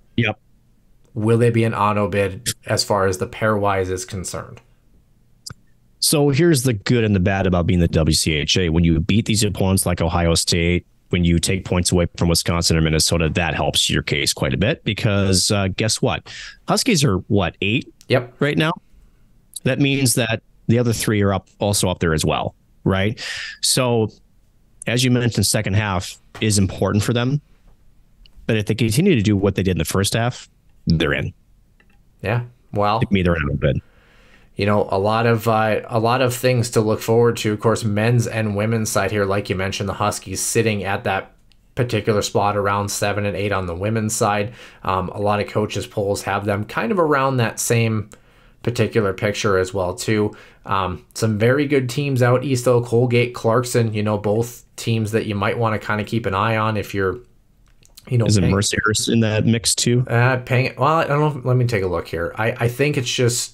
will they be an auto bid as far as the pairwise is concerned? So here's the good and the bad about being the WCHA. When you beat these opponents like Ohio State, when you take points away from Wisconsin or Minnesota, that helps your case quite a bit because guess what? Huskies are 8? Yep. Right now? That means that the other 3 are also up there as well, right? So as you mentioned, second half is important for them. But if they continue to do what they did in the first half, they're in. Yeah. Well, to me, they're in a bid. A lot of things to look forward to. Of course, men's and women's side here, like you mentioned, the Huskies sitting at that particular spot around 7 and 8 on the women's side. A lot of coaches' polls have them kind of around that same particular picture as well too. Some very good teams out east though. Colgate, Clarkson, both teams that you might want to kind of keep an eye on if you're. Is it Mercyhurst in that mix too? Well, I don't know. Let me take a look here. I think it's just.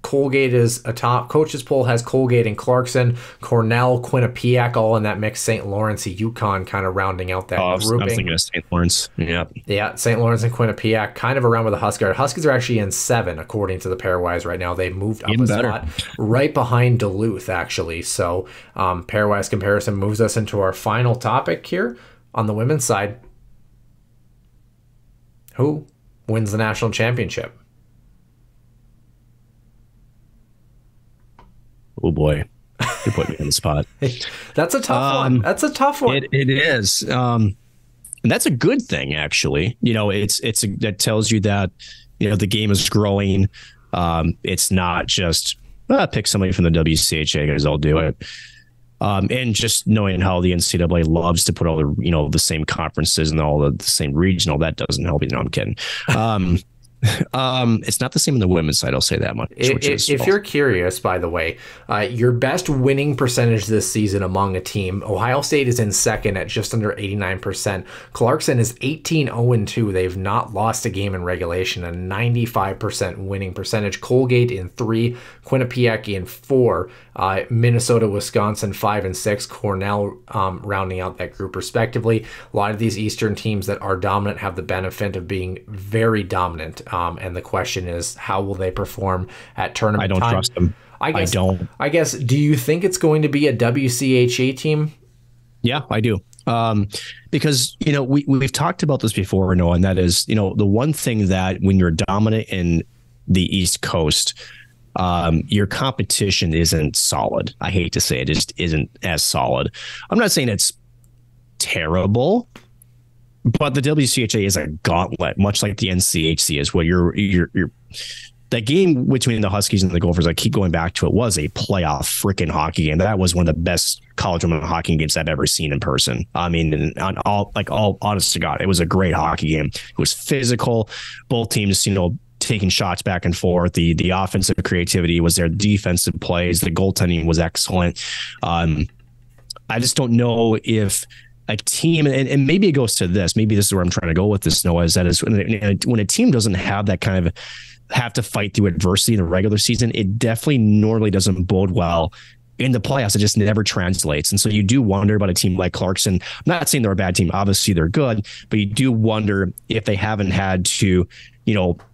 Colgate is a top. Coaches poll has Colgate and Clarkson, Cornell, Quinnipiac all in that mix. St. Lawrence, UConn kind of rounding out that grouping. I'm thinking of St. Lawrence. Yeah, St. Lawrence and Quinnipiac kind of around with the Huskies. Huskies are actually in 7 according to the pairwise right now. They moved up spot right behind Duluth actually. So pairwise comparison moves us into our final topic here on the women's side. Who wins the national championship? Oh boy, you put me on the spot. That's a tough one. That's a tough one. It is, and that's a good thing actually. That tells you that the game is growing. It's not just pick somebody from the WCHA because I'll do it. And just knowing how the NCAA loves to put all the the same conferences and all the same regional, that doesn't help you. No, I'm kidding. It's not the same on the women's side. I'll say that much. If you're curious, by the way, your best winning percentage this season among a team, Ohio State is in second at just under 89%. Clarkson is 18-0-2. They've not lost a game in regulation, a 95% winning percentage. Colgate in 3, Quinnipiac in 4, Minnesota, Wisconsin 5 and 6, Cornell rounding out that group respectively. A lot of these Eastern teams that are dominant have the benefit of being very dominant. And the question is, how will they perform at tournament time? I don't trust them. I guess, do you think it's going to be a WCHA team? Yeah, I do. Because, we've talked about this before, Noah, and that is, the one thing that when you're dominant in the East Coast, your competition isn't solid. I hate to say it just isn't as solid. I'm not saying it's terrible, but the WCHA is a gauntlet, much like the NCHC is. Where you're that game between the Huskies and the Gophers, I keep going back to it, was a playoff freaking hockey game. That was one of the best college women's hockey games I've ever seen in person. I mean, all honest to God, it was a great hockey game. It was physical. Both teams, taking shots back and forth. The offensive creativity was there. Defensive plays, the goaltending was excellent. I just don't know if a team, and maybe it goes to this, maybe this is where I'm trying to go with this, Noah, is when a team doesn't have that kind of have to fight through adversity in the regular season, it definitely normally doesn't bode well in the playoffs. It just never translates. And so you do wonder about a team like Clarkson. I'm not saying they're a bad team. Obviously they're good, but you do wonder if they haven't had to,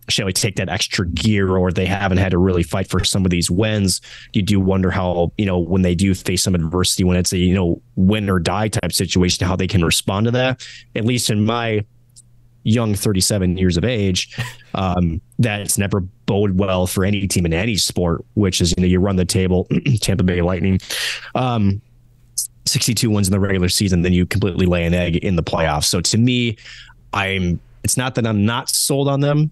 shall we take that extra gear, or they haven't had to really fight for some of these wins. You do wonder how, when they do face some adversity, when it's a, win or die type situation, how they can respond to that. At least in my young 37 years of age, that it's never bode well for any team in any sport, which is, you run the table, Tampa Bay Lightning, 62 wins in the regular season, then you completely lay an egg in the playoffs. So to me, it's not that I'm not sold on them,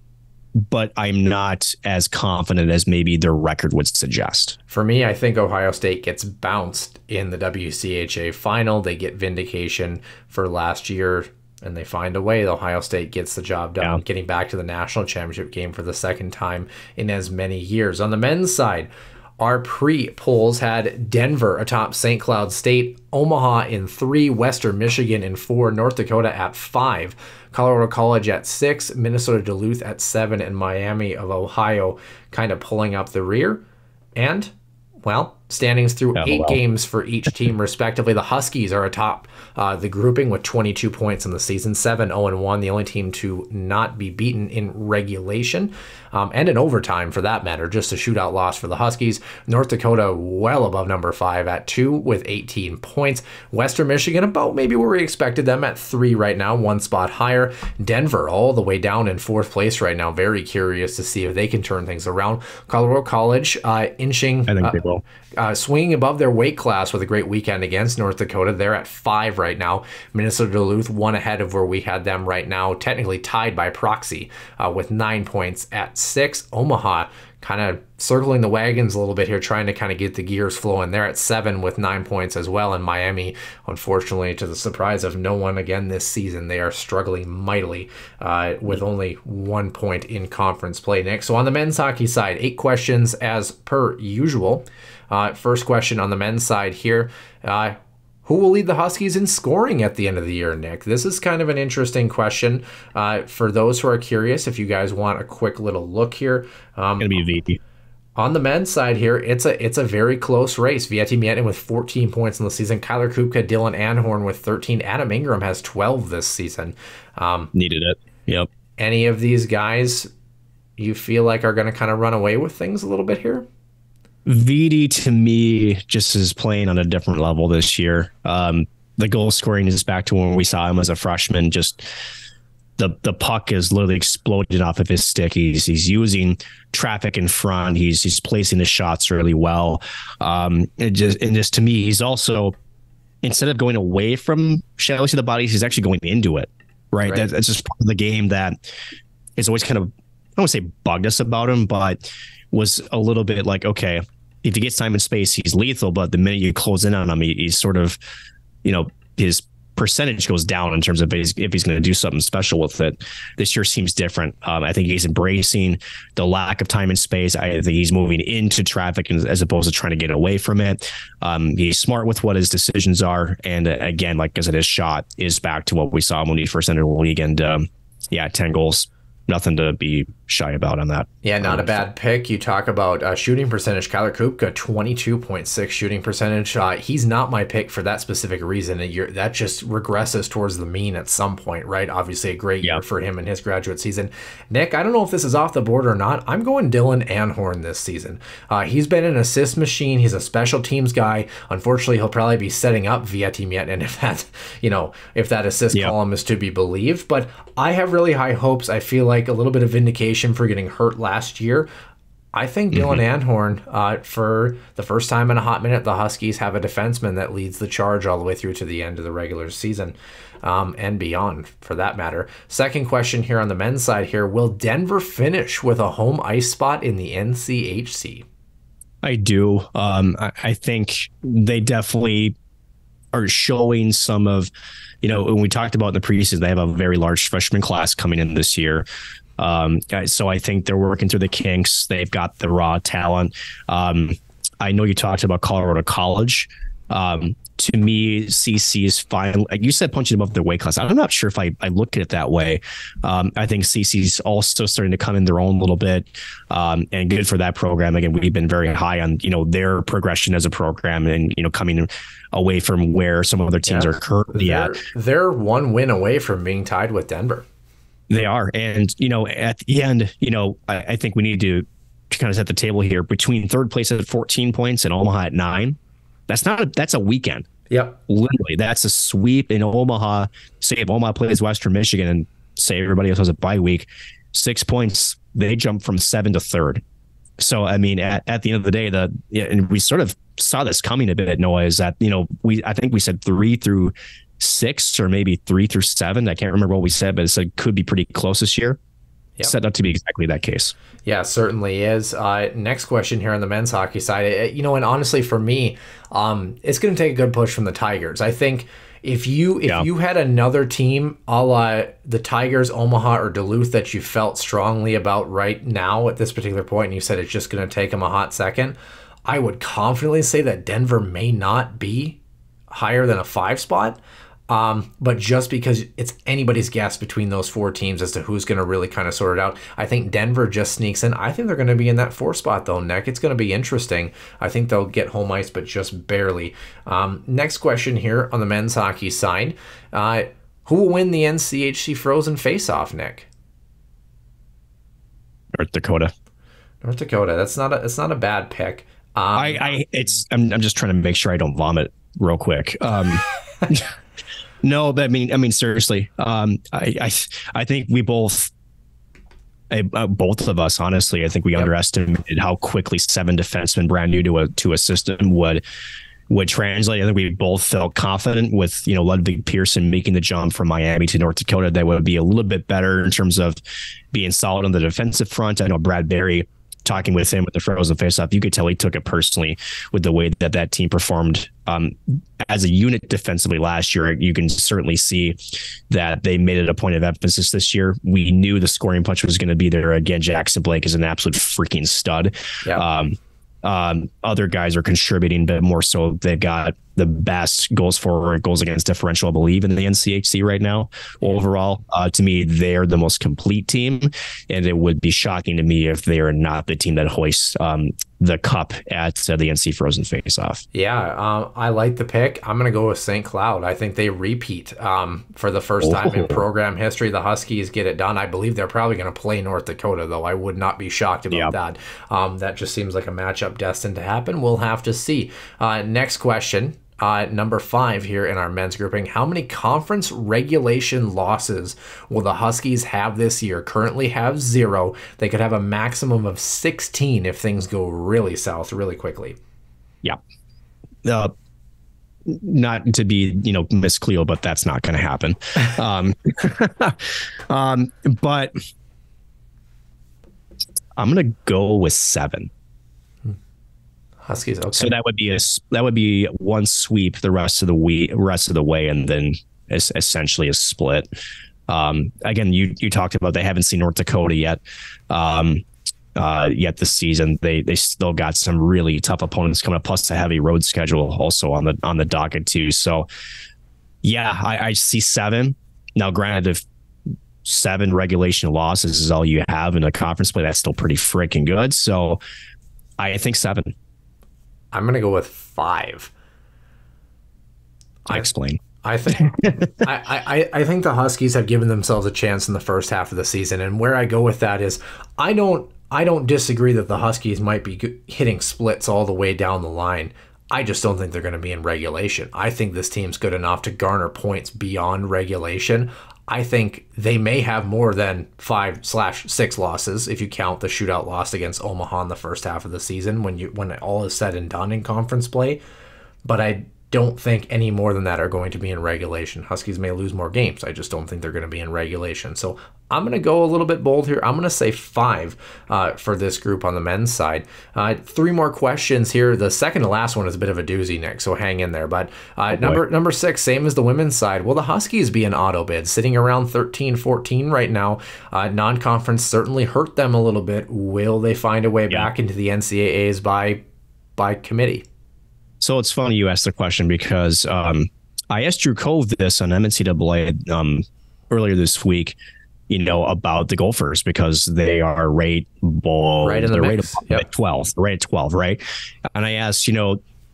but I'm not as confident as maybe their record would suggest. For me, I think Ohio State gets bounced in the WCHA final. They get vindication for last year, and they find a way. Ohio State gets the job done, getting back to the national championship game for the second time in as many years. On the men's side, our pre-polls had Denver atop St. Cloud State, Omaha in 3, Western Michigan in 4, North Dakota at 5, Colorado College at 6, Minnesota Duluth at 7, and Miami of Ohio kind of pulling up the rear. And, well, standings through 8 games for each team respectively. The Huskies are atop the grouping with 22 points in the season, 7-0-1, the only team to not be beaten in regulation, and in overtime for that matter, just a shootout loss for the Huskies. North Dakota well above number 5 at 2 with 18 points. Western Michigan about maybe where we expected them at 3 right now, 1 spot higher. Denver all the way down in 4th place right now. Very curious to see if they can turn things around. Colorado College inching. I think they will. Swinging above their weight class with a great weekend against North Dakota. They're at 5 right now. Minnesota Duluth 1 ahead of where we had them right now, technically tied by proxy with 9 points at 6. Omaha kind of circling the wagons a little bit here, trying to kind of get the gears flowing. They're at 7 with 9 points as well. And Miami, unfortunately, to the surprise of no one again this season, they are struggling mightily with only 1 point in conference play, Nick. So on the men's hockey side, 8 questions as per usual. First question on the men's side here. Who will lead the Huskies in scoring at the end of the year, Nick? This is kind of an interesting question. For those who are curious, if you guys want a quick little look here. It's going to be VT. On the men's side here, it's a very close race. Vieti Mietin with 14 points in the season. Kyler Kupka, Dylan Anhorn with 13. Adam Ingram has 12 this season. Needed it. Yep. Any of these guys you feel like are going to kind of run away with things a little bit here? VD to me just is playing on a different level this year. The goal scoring is back to when we saw him as a freshman. Just the puck is literally exploding off of his stick. He's using traffic in front. He's placing his shots really well. And just to me, he's also, instead of going away from shallow to the bodies, he's actually going into it. Right. That's just part of the game that is always kind of, I don't want to say bugged us about him, but was a little bit like, okay, if he gets time and space, he's lethal. But the minute you close in on him, he's sort of, his percentage goes down in terms of if he's going to do something special with it. This year seems different. I think he's embracing the lack of time and space. I think he's moving into traffic as opposed to trying to get away from it. He's smart with what his decisions are. And again, like I said, his shot is back to what we saw when he first entered the league. And 10 goals. Nothing to be shy about on that. Yeah, not a bad pick. You talk about shooting percentage. Kyler Kupka, 22.6 shooting percentage. He's not my pick for that specific reason. That just regresses towards the mean at some point, right? Obviously a great year for him in his graduate season. Nick, I don't know if this is off the board or not. I'm going Dylan Anhorn this season. He's been an assist machine. He's a special teams guy. Unfortunately, he'll probably be setting up via Team Yet, and if that assist column is to be believed. But I have really high hopes. I feel like a little bit of vindication for getting hurt last year. I think Dylan Anhorn, for the first time in a hot minute, the Huskies have a defenseman that leads the charge all the way through to the end of the regular season and beyond, for that matter. Second question here on the men's side here. Will Denver finish with a home ice spot in the NCHC? I do. I think they definitely are showing some of, when we talked about in the preseason, they have a very large freshman class coming in this year. So I think they're working through the kinks. They've got the raw talent. I know you talked about Colorado College. To me, CC is fine. Like you said, punching above their weight class. I'm not sure if I look at it that way. I think CC's also starting to come in their own a little bit, and good for that program. Again, we've been very high on, their progression as a program and, coming away from where some other teams are currently at. They're one win away from being tied with Denver. They are. And, at the end, I think we need to kind of set the table here between third place at 14 points and Omaha at 9. That's a weekend. Yep. Literally, that's a sweep in Omaha. Say if Omaha plays Western Michigan and say everybody else has a bye week, 6 points, they jump from 7 to 3rd. So, I mean, at the end of the day, and we sort of saw this coming a bit, Noah, is that, I think we said 3 through 6 or maybe 3 through 7. I can't remember what we said, but it said could be pretty close this year. Yep. Set up to be exactly that case. Yeah, certainly is. Next question here on the men's hockey side. And honestly, for me, it's going to take a good push from the Tigers. I think if you had another team a la the Tigers, Omaha, or Duluth that you felt strongly about right now at this particular point, and you said it's just going to take them a hot second, I would confidently say that Denver may not be higher than a 5 spot. But just because it's anybody's guess between those 4 teams as to who's going to really kind of sort it out, I think Denver just sneaks in. I think they're going to be in that 4 spot, though, Nick. It's going to be interesting. I think they'll get home ice, but just barely. Next question here on the men's hockey side. Who will win the NCHC Frozen Face-Off, Nick? North Dakota. North Dakota. It's not a bad pick. I'm just trying to make sure I don't vomit real quick. No, but I mean, seriously, I think we both of us, honestly, I think we underestimated how quickly 7 defensemen brand new to a system would translate. I think we both felt confident with, Ludwig Pearson making the jump from Miami to North Dakota. That would be a little bit better in terms of being solid on the defensive front. I know Brad Berry, talking with him with the Frozen Faceoff, you could tell he took it personally with the way that team performed as a unit defensively last year. You can certainly see that they made it a point of emphasis this year. We knew the scoring punch was going to be there. Again, Jackson Blake is an absolute freaking stud. Yep. Other guys are contributing, but more so they've got the best goals for, goals against differential, I believe, in the NCHC right now. Overall, to me, they're the most complete team, and it would be shocking to me if they are not the team that hoists the cup at the NC Frozen Face-Off. Yeah, I like the pick. I'm going to go with St. Cloud. I think they repeat for the first time in program history. The Huskies get it done. I believe they're probably going to play North Dakota, though. I would not be shocked about that. That just seems like a matchup destined to happen. We'll have to see. Next question. Number 5 here in our men's grouping. How many conference regulation losses will the Huskies have this year? Currently have 0. They could have a maximum of 16 if things go really south really quickly. Yeah. Not to be, Miss Cleo, but that's not going to happen. But I'm going to go with 7. Huskies, okay. So that would be one sweep the rest of the way, and then essentially a split. Again, you talked about they haven't seen North Dakota yet. Yet this season, they still got some really tough opponents coming up, plus a heavy road schedule also on the docket too. So yeah, I see 7. Now, granted, if 7 regulation losses is all you have in a conference play, that's still pretty freaking good. So I think 7. I'm going to go with 5. I explain. I think I think the Huskies have given themselves a chance in the first half of the season, and where I go with that is I don't disagree that the Huskies might be hitting splits all the way down the line. I just don't think they're going to be in regulation. I think this team's good enough to garner points beyond regulation. I think they may have more than 5/6 losses if you count the shootout loss against Omaha in the first half of the season when it all is said and done in conference play. But I don't think any more than that are going to be in regulation. Huskies may lose more games. I just don't think they're going to be in regulation. So I'm going to go a little bit bold here. I'm going to say 5 for this group on the men's side. 3 more questions here. The second to last one is a bit of a doozy, Nick, so hang in there. But number 6, same as the women's side. Will the Huskies be an auto bid? Sitting around 13-14 right now. Non-conference certainly hurt them a little bit. Will they find a way back into the NCAAs by committee? So it's funny you asked the question because I asked Drew Cove this on MHKY earlier this week, about the Gophers because they are right in the mix. At 12th, right at 12, right? And I asked,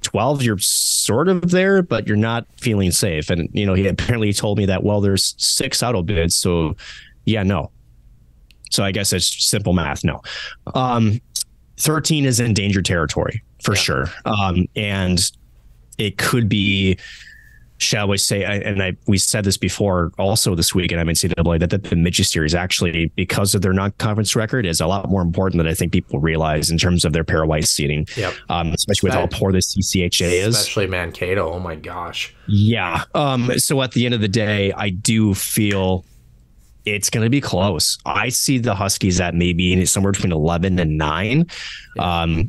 12, you're sort of there, but you're not feeling safe. And, he apparently told me that, well, there's 6 auto bids. So yeah, no. So I guess it's simple math. No. 13 is in danger territory for sure. And it could be, shall we say, we said this before also this week in NCAA, that the Midget Series actually, because of their non-conference record, is a lot more important than I think people realize in terms of their pairwise seating. Yep. Especially with how poor the CCHA is. Especially Mankato. Oh my gosh. Yeah. So at the end of the day, I do feel it's going to be close. I see the Huskies at maybe somewhere between 11 and 9. Yeah.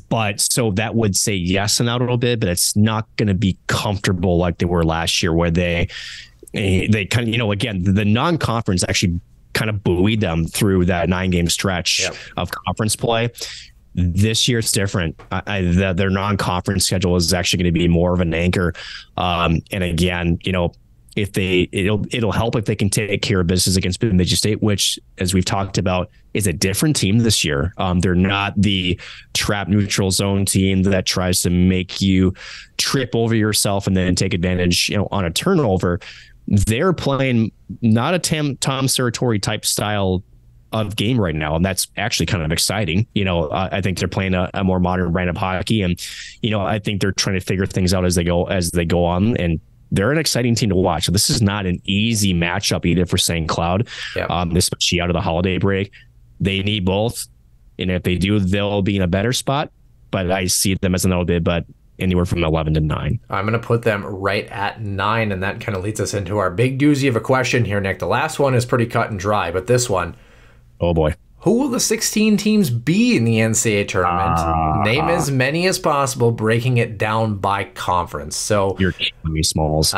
But so that would say yes and out a little bit, but it's not going to be comfortable like they were last year, where they kind of, again, the non-conference actually kind of buoyed them through that 9-game stretch of conference play. This year it's different. Their non-conference schedule is actually going to be more of an anchor. And again, if it'll help if they can take care of business against Midget State, which, as we've talked about, is a different team this year. They're not the trap neutral zone team that tries to make you trip over yourself and then take advantage, on a turnover. They're playing not a Tom Serratori type style of game right now, and that's actually kind of exciting. I think they're playing a more modern brand of hockey, and I think they're trying to figure things out as they go on, and they're an exciting team to watch. So this is not an easy matchup either for St. Cloud, especially out of the holiday break. They need both, and if they do, they'll be in a better spot. But I see them as a little bit, but anywhere from 11 to 9. I'm going to put them right at 9, and that kind of leads us into our big doozy of a question here, Nick. The last one is pretty cut and dry, but this one, oh boy. Who will the 16 teams be in the NCAA tournament? Name as many as possible, breaking it down by conference. So you're killing me, Smalls.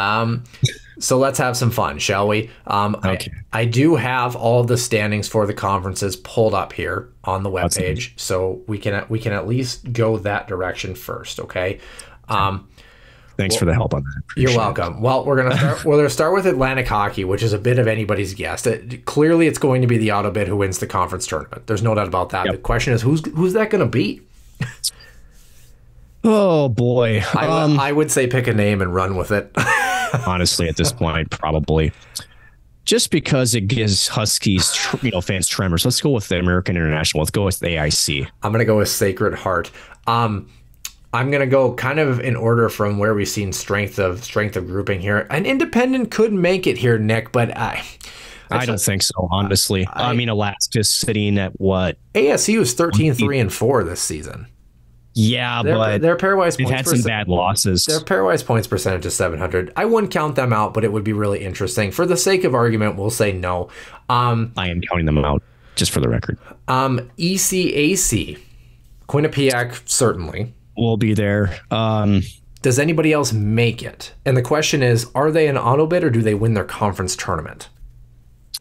So let's have some fun, shall we? Okay. I do have all the standings for the conferences pulled up here on the webpage, so we can at least go that direction first. Okay. Thanks for the help on that. You're welcome. Well, we're gonna start with Atlantic Hockey, which is a bit of anybody's guess. Clearly, it's going to be the auto bid who wins the conference tournament. There's no doubt about that. Yep. The question is, who's that going to be? Oh boy, I would say pick a name and run with it. Honestly, at this point, probably just because it gives Huskies, fans tremors. Let's go with the American International. Let's go with the AIC. I'm going to go with Sacred Heart. I'm going to go kind of in order from where we've seen strength of grouping here. An independent could make it here, Nick, but I don't think so, honestly. I mean, Alaska's sitting at what? ASU is 13-3-4 this season. Yeah, but their pairwise points had some bad losses. Their pairwise points percentage is 700. I wouldn't count them out, but it would be really interesting. For the sake of argument, we'll say no. I am counting them out, just for the record. ECAC, Quinnipiac, certainly. Will be there. Does anybody else make it? And the question is, are they an auto bid or do they win their conference tournament?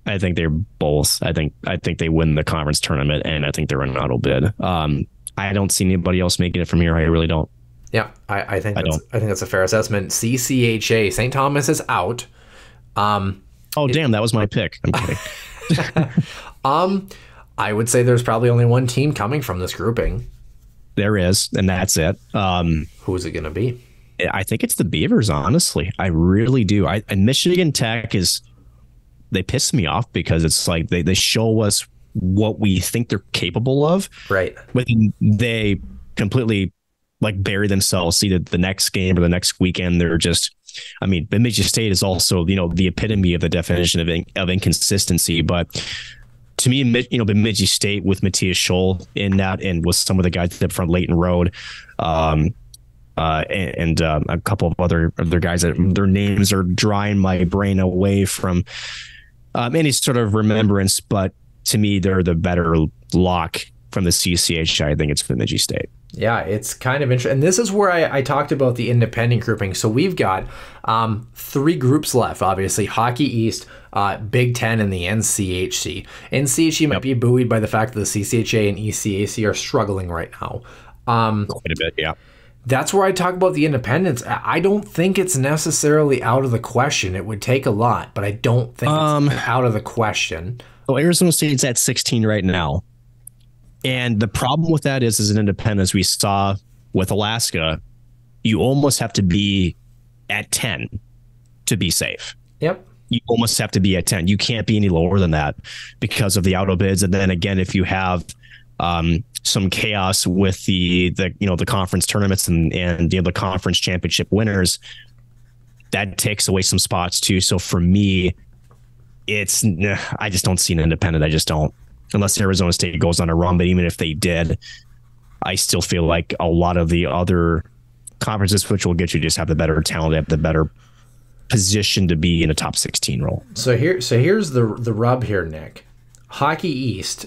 I think they're both. I think they win the conference tournament, and I think they're an auto bid. I don't see anybody else making it from here. I really don't. Yeah, I think that's a fair assessment. CCHA, St. Thomas is out. Damn, that was my pick. I'm kidding. I would say there's probably only one team coming from this grouping. There is, and that's it. Who's it going to be? I think it's the Beavers, honestly. I really do. And Michigan Tech they piss me off because it's like they show us what we think they're capable of. Right. But they completely like bury themselves either the next game or the next weekend. They're just, I mean, Bemidji State is also, the epitome of the definition of inconsistency. But to me, Bemidji State with Matthias Scholl in that, and with some of the guys up front, Leighton Road, and a couple of other guys that their names are drawing my brain away from any sort of remembrance. But to me, they're the better lock from the CCHI. I think it's Bemidji State. Yeah, it's kind of interesting. And this is where I talked about the independent grouping. So we've got 3 groups left, obviously. Hockey East, Big Ten, and the NCHC. NCHC might be buoyed by the fact that the CCHA and ECAC are struggling right now. Quite a bit, yeah. That's where I talk about the independents. I don't think it's necessarily out of the question. It would take a lot, but I don't think it's out of the question. Well, Arizona State's at 16 right now. And the problem with that is, as an independent, as we saw with Alaska, you almost have to be at 10 to be safe. Yep. You almost have to be at 10. You can't be any lower than that because of the auto bids. And then again, if you have some chaos with the conference tournaments and the conference championship winners, that takes away some spots too. So for me, I just don't see an independent. I just don't. Unless Arizona State goes on a run, but even if they did, I still feel like a lot of the other conferences, which will get you, just have the better talent, have the better position to be in a top 16 role. So here's the rub here, Nick. Hockey East,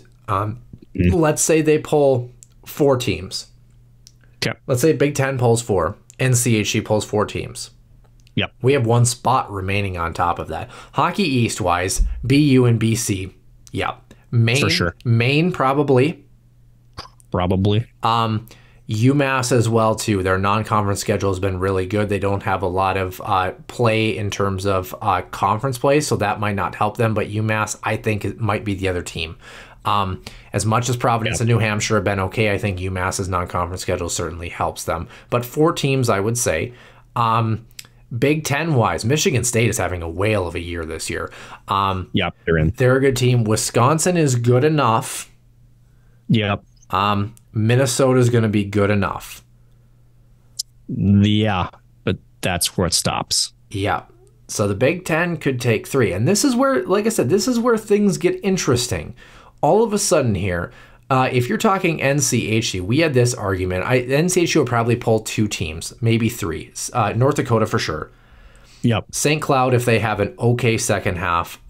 let's say they pull 4 teams. Okay. Let's say Big Ten pulls 4, NCHC pulls 4 teams. Yep. We have 1 spot remaining on top of that. Hockey East wise, BU and BC. Yep. Maine, for sure. Maine probably. UMass as well too. Their non-conference schedule has been really good. They don't have a lot of play in terms of conference play, so that might not help them. But UMass, I think, it might be the other team. As much as Providence and New Hampshire have been okay, I think UMass's non-conference schedule certainly helps them. But 4 teams, I would say. Big Ten wise, Michigan State is having a whale of a year this year. Yep, they're in. They're a good team. Wisconsin is good enough. Yep. Minnesota is going to be good enough. Yeah, but that's where it stops. Yeah. So the Big Ten could take 3. And this is where, like I said, this is where things get interesting. All of a sudden here, if you're talking NCHC, we had this argument. NCHC will probably pull 2 teams, maybe 3. North Dakota for sure. Yep. St. Cloud, if they have an okay second half.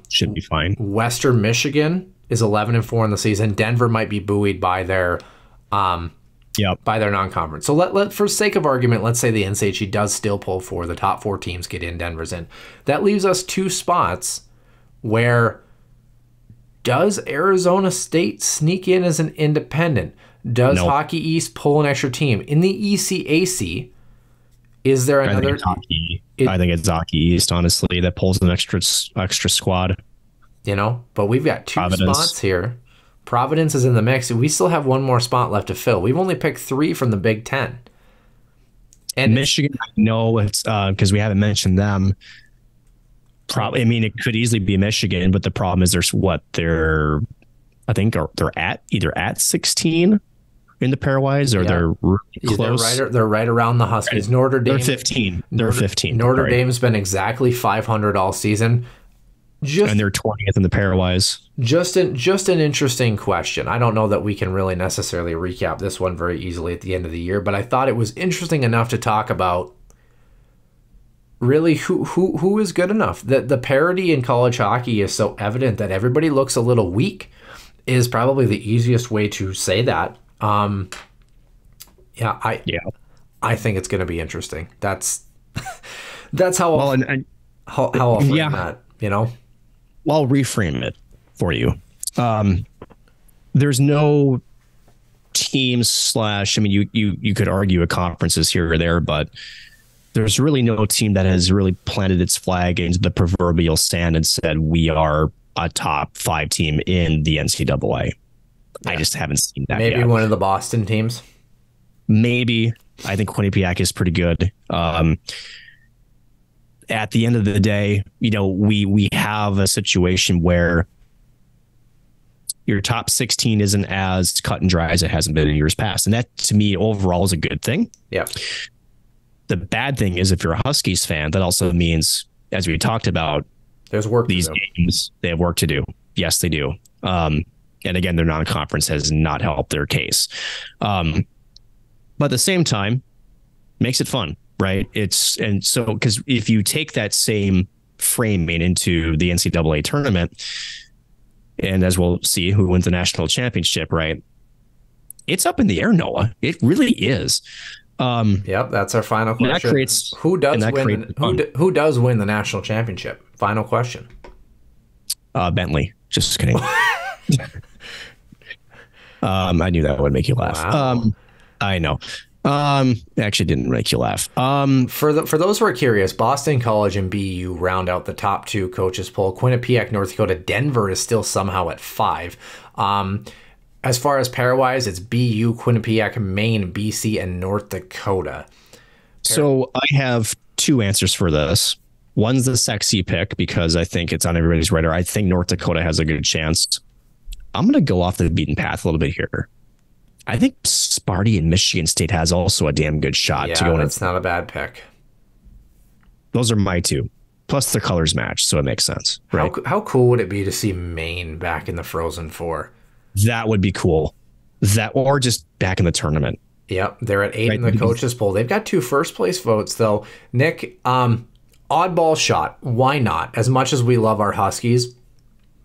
Should be fine. Western Michigan is 11-4 in the season. Denver might be buoyed by their by their non-conference. So let for sake of argument, let's say the NCHC does still pull 4. The top 4 teams get in. Denver's in. That leaves us 2 spots where... Does Arizona State sneak in as an independent? Does Hockey East pull an extra team? In the ECAC, is there another... I think it's Hockey East, honestly, that pulls an extra squad. But we've got 2 spots here. Providence is in the mix. We still have 1 more spot left to fill. We've only picked 3 from the Big Ten. And Michigan, I know it's because we haven't mentioned them. Probably, I mean, it could easily be Michigan, but the problem is they're at 16 in the pairwise, or they're really close. They're right around the Huskies. Notre Dame. They're 15. They're 15. Notre Dame's been exactly 500 all season. And they're 20th in the pairwise. Just an interesting question. I don't know that we can really necessarily recap this one very easily at the end of the year, but I thought it was interesting enough to talk about. Really, who is good enough? The parity in college hockey is so evident that everybody looks a little weak is probably the easiest way to say that. I I think it's going to be interesting. That's how I'll frame that, you know? Well, I'll reframe it for you. There's no teams / I mean, you could argue a conferences here or there, but there's really no team that has really planted its flag into the proverbial sand and said, we are a top 5 team in the NCAA. Yeah. I just haven't seen that yet. Maybe one of the Boston teams. Maybe. I think Quinnipiac is pretty good. At the end of the day, you know, we have a situation where your top 16 isn't as cut and dry as it hasn't been in years past. And that, to me, overall is a good thing. Yeah. The bad thing is, if you're a Huskies fan, that also means, as we talked about, there's work. These games, they have work to do. Yes, they do. And again, their non-conference has not helped their case. But at the same time, makes it fun, right? Because if you take that same framing into the NCAA tournament, and as we'll see who wins the national championship, right? It's up in the air, Noah. It really is. Yep, that's our final question. Who does win the national championship? Final question. Bentley. Just kidding. I knew that would make you laugh. Wow. I know. Actually didn't make you laugh. For those who are curious, Boston College and BU round out the top 2 coaches poll. Quinnipiac, North Dakota, Denver is still somehow at 5. As far as pairwise, it's BU, Quinnipiac, Maine, BC, and North Dakota. So I have 2 answers for this. One's the sexy pick because I think it's on everybody's radar. I think North Dakota has a good chance. I'm going to go off the beaten path a little bit here. I think Sparty and Michigan State has also a damn good shot to go in. That's not a bad pick. Those are my 2. Plus the colors match, so it makes sense. Right? How cool would it be to see Maine back in the Frozen Four? That would be cool. Or just back in the tournament. Yep, they're at 8 in the coaches poll. They've got 2 first place votes though. Nick, oddball shot. Why not? As much as we love our Huskies,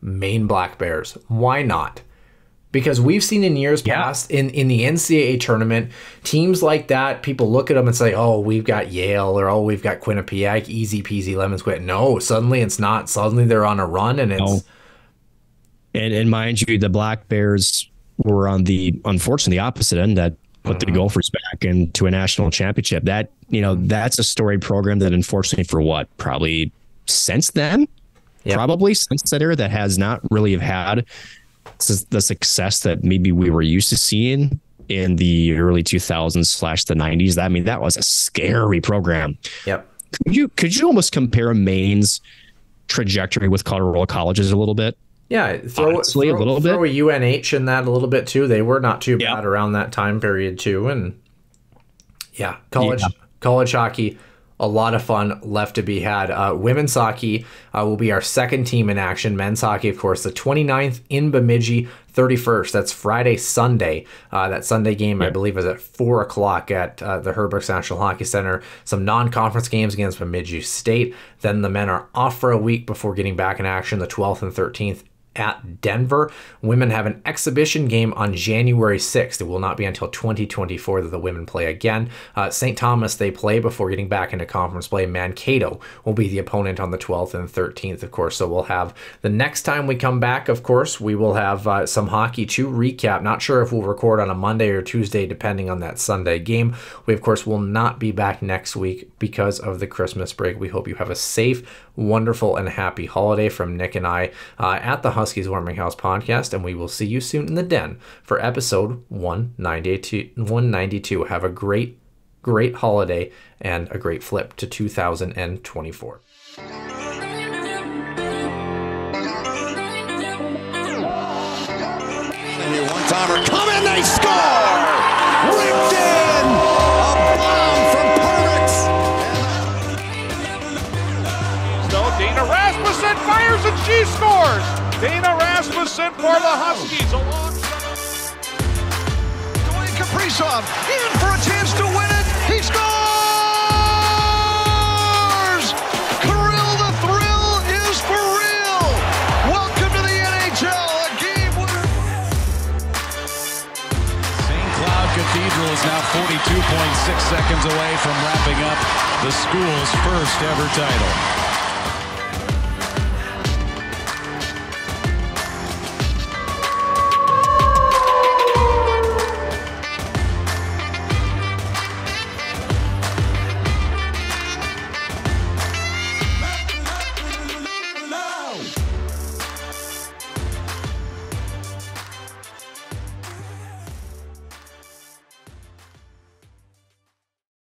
Maine Black Bears. Why not? Because we've seen in years past in the NCAA tournament, teams like that, people look at them and say, oh, we've got Yale, or oh, we've got Quinnipiac, easy peasy lemon squid. No, suddenly it's not. Suddenly they're on a run, and it's... No. And mind you, the Black Bears were on unfortunately, the opposite end that put the Gophers back into a national championship. That, you know, that's a storied program that unfortunately probably since then, probably since that era, that has not really had the success that maybe we were used to seeing in the early 2000s / the 90s. I mean, that was a scary program. Yep. Could you almost compare Maine's trajectory with Colorado College's a little bit? Yeah, throw a UNH in that a little bit too. They were not too bad around that time period too. And college hockey, a lot of fun left to be had. Women's hockey will be our second team in action. Men's hockey, of course, the 29th in Bemidji, 31st. That's Friday, Sunday. That Sunday game, I believe, is at 4 o'clock at the Herbrooks National Hockey Center. Some non-conference games against Bemidji State. Then the men are off for a week before getting back in action the 12th and 13th at Denver. Women have an exhibition game on January 6th. It will not be until 2024 that the women play again. St. Thomas, they play before getting back into conference play. Mankato will be the opponent on the 12th and 13th, of course. So we'll have the next time we come back, of course, we will have some hockey to recap. Not sure if we'll record on a Monday or Tuesday, depending on that Sunday game. We, of course, will not be back next week because of the Christmas break. We hope you have a safe, wonderful, and happy holiday from Nick and I at the Huskies Warming House podcast, and we will see you soon in the den for episode 192. Have a great holiday and a great flip to 2024. One-timer coming, they score! Ripped in! A bomb from Pervix! So Dana Rasmussen fires and she scores! Dana Rasmussen for the Huskies Dwayne Kaprizov in for a chance to win it! He scores! Kirill the Thrill is for real! Welcome to the NHL, a game winner! St. Cloud Cathedral is now 42.6 seconds away from wrapping up the school's first ever title.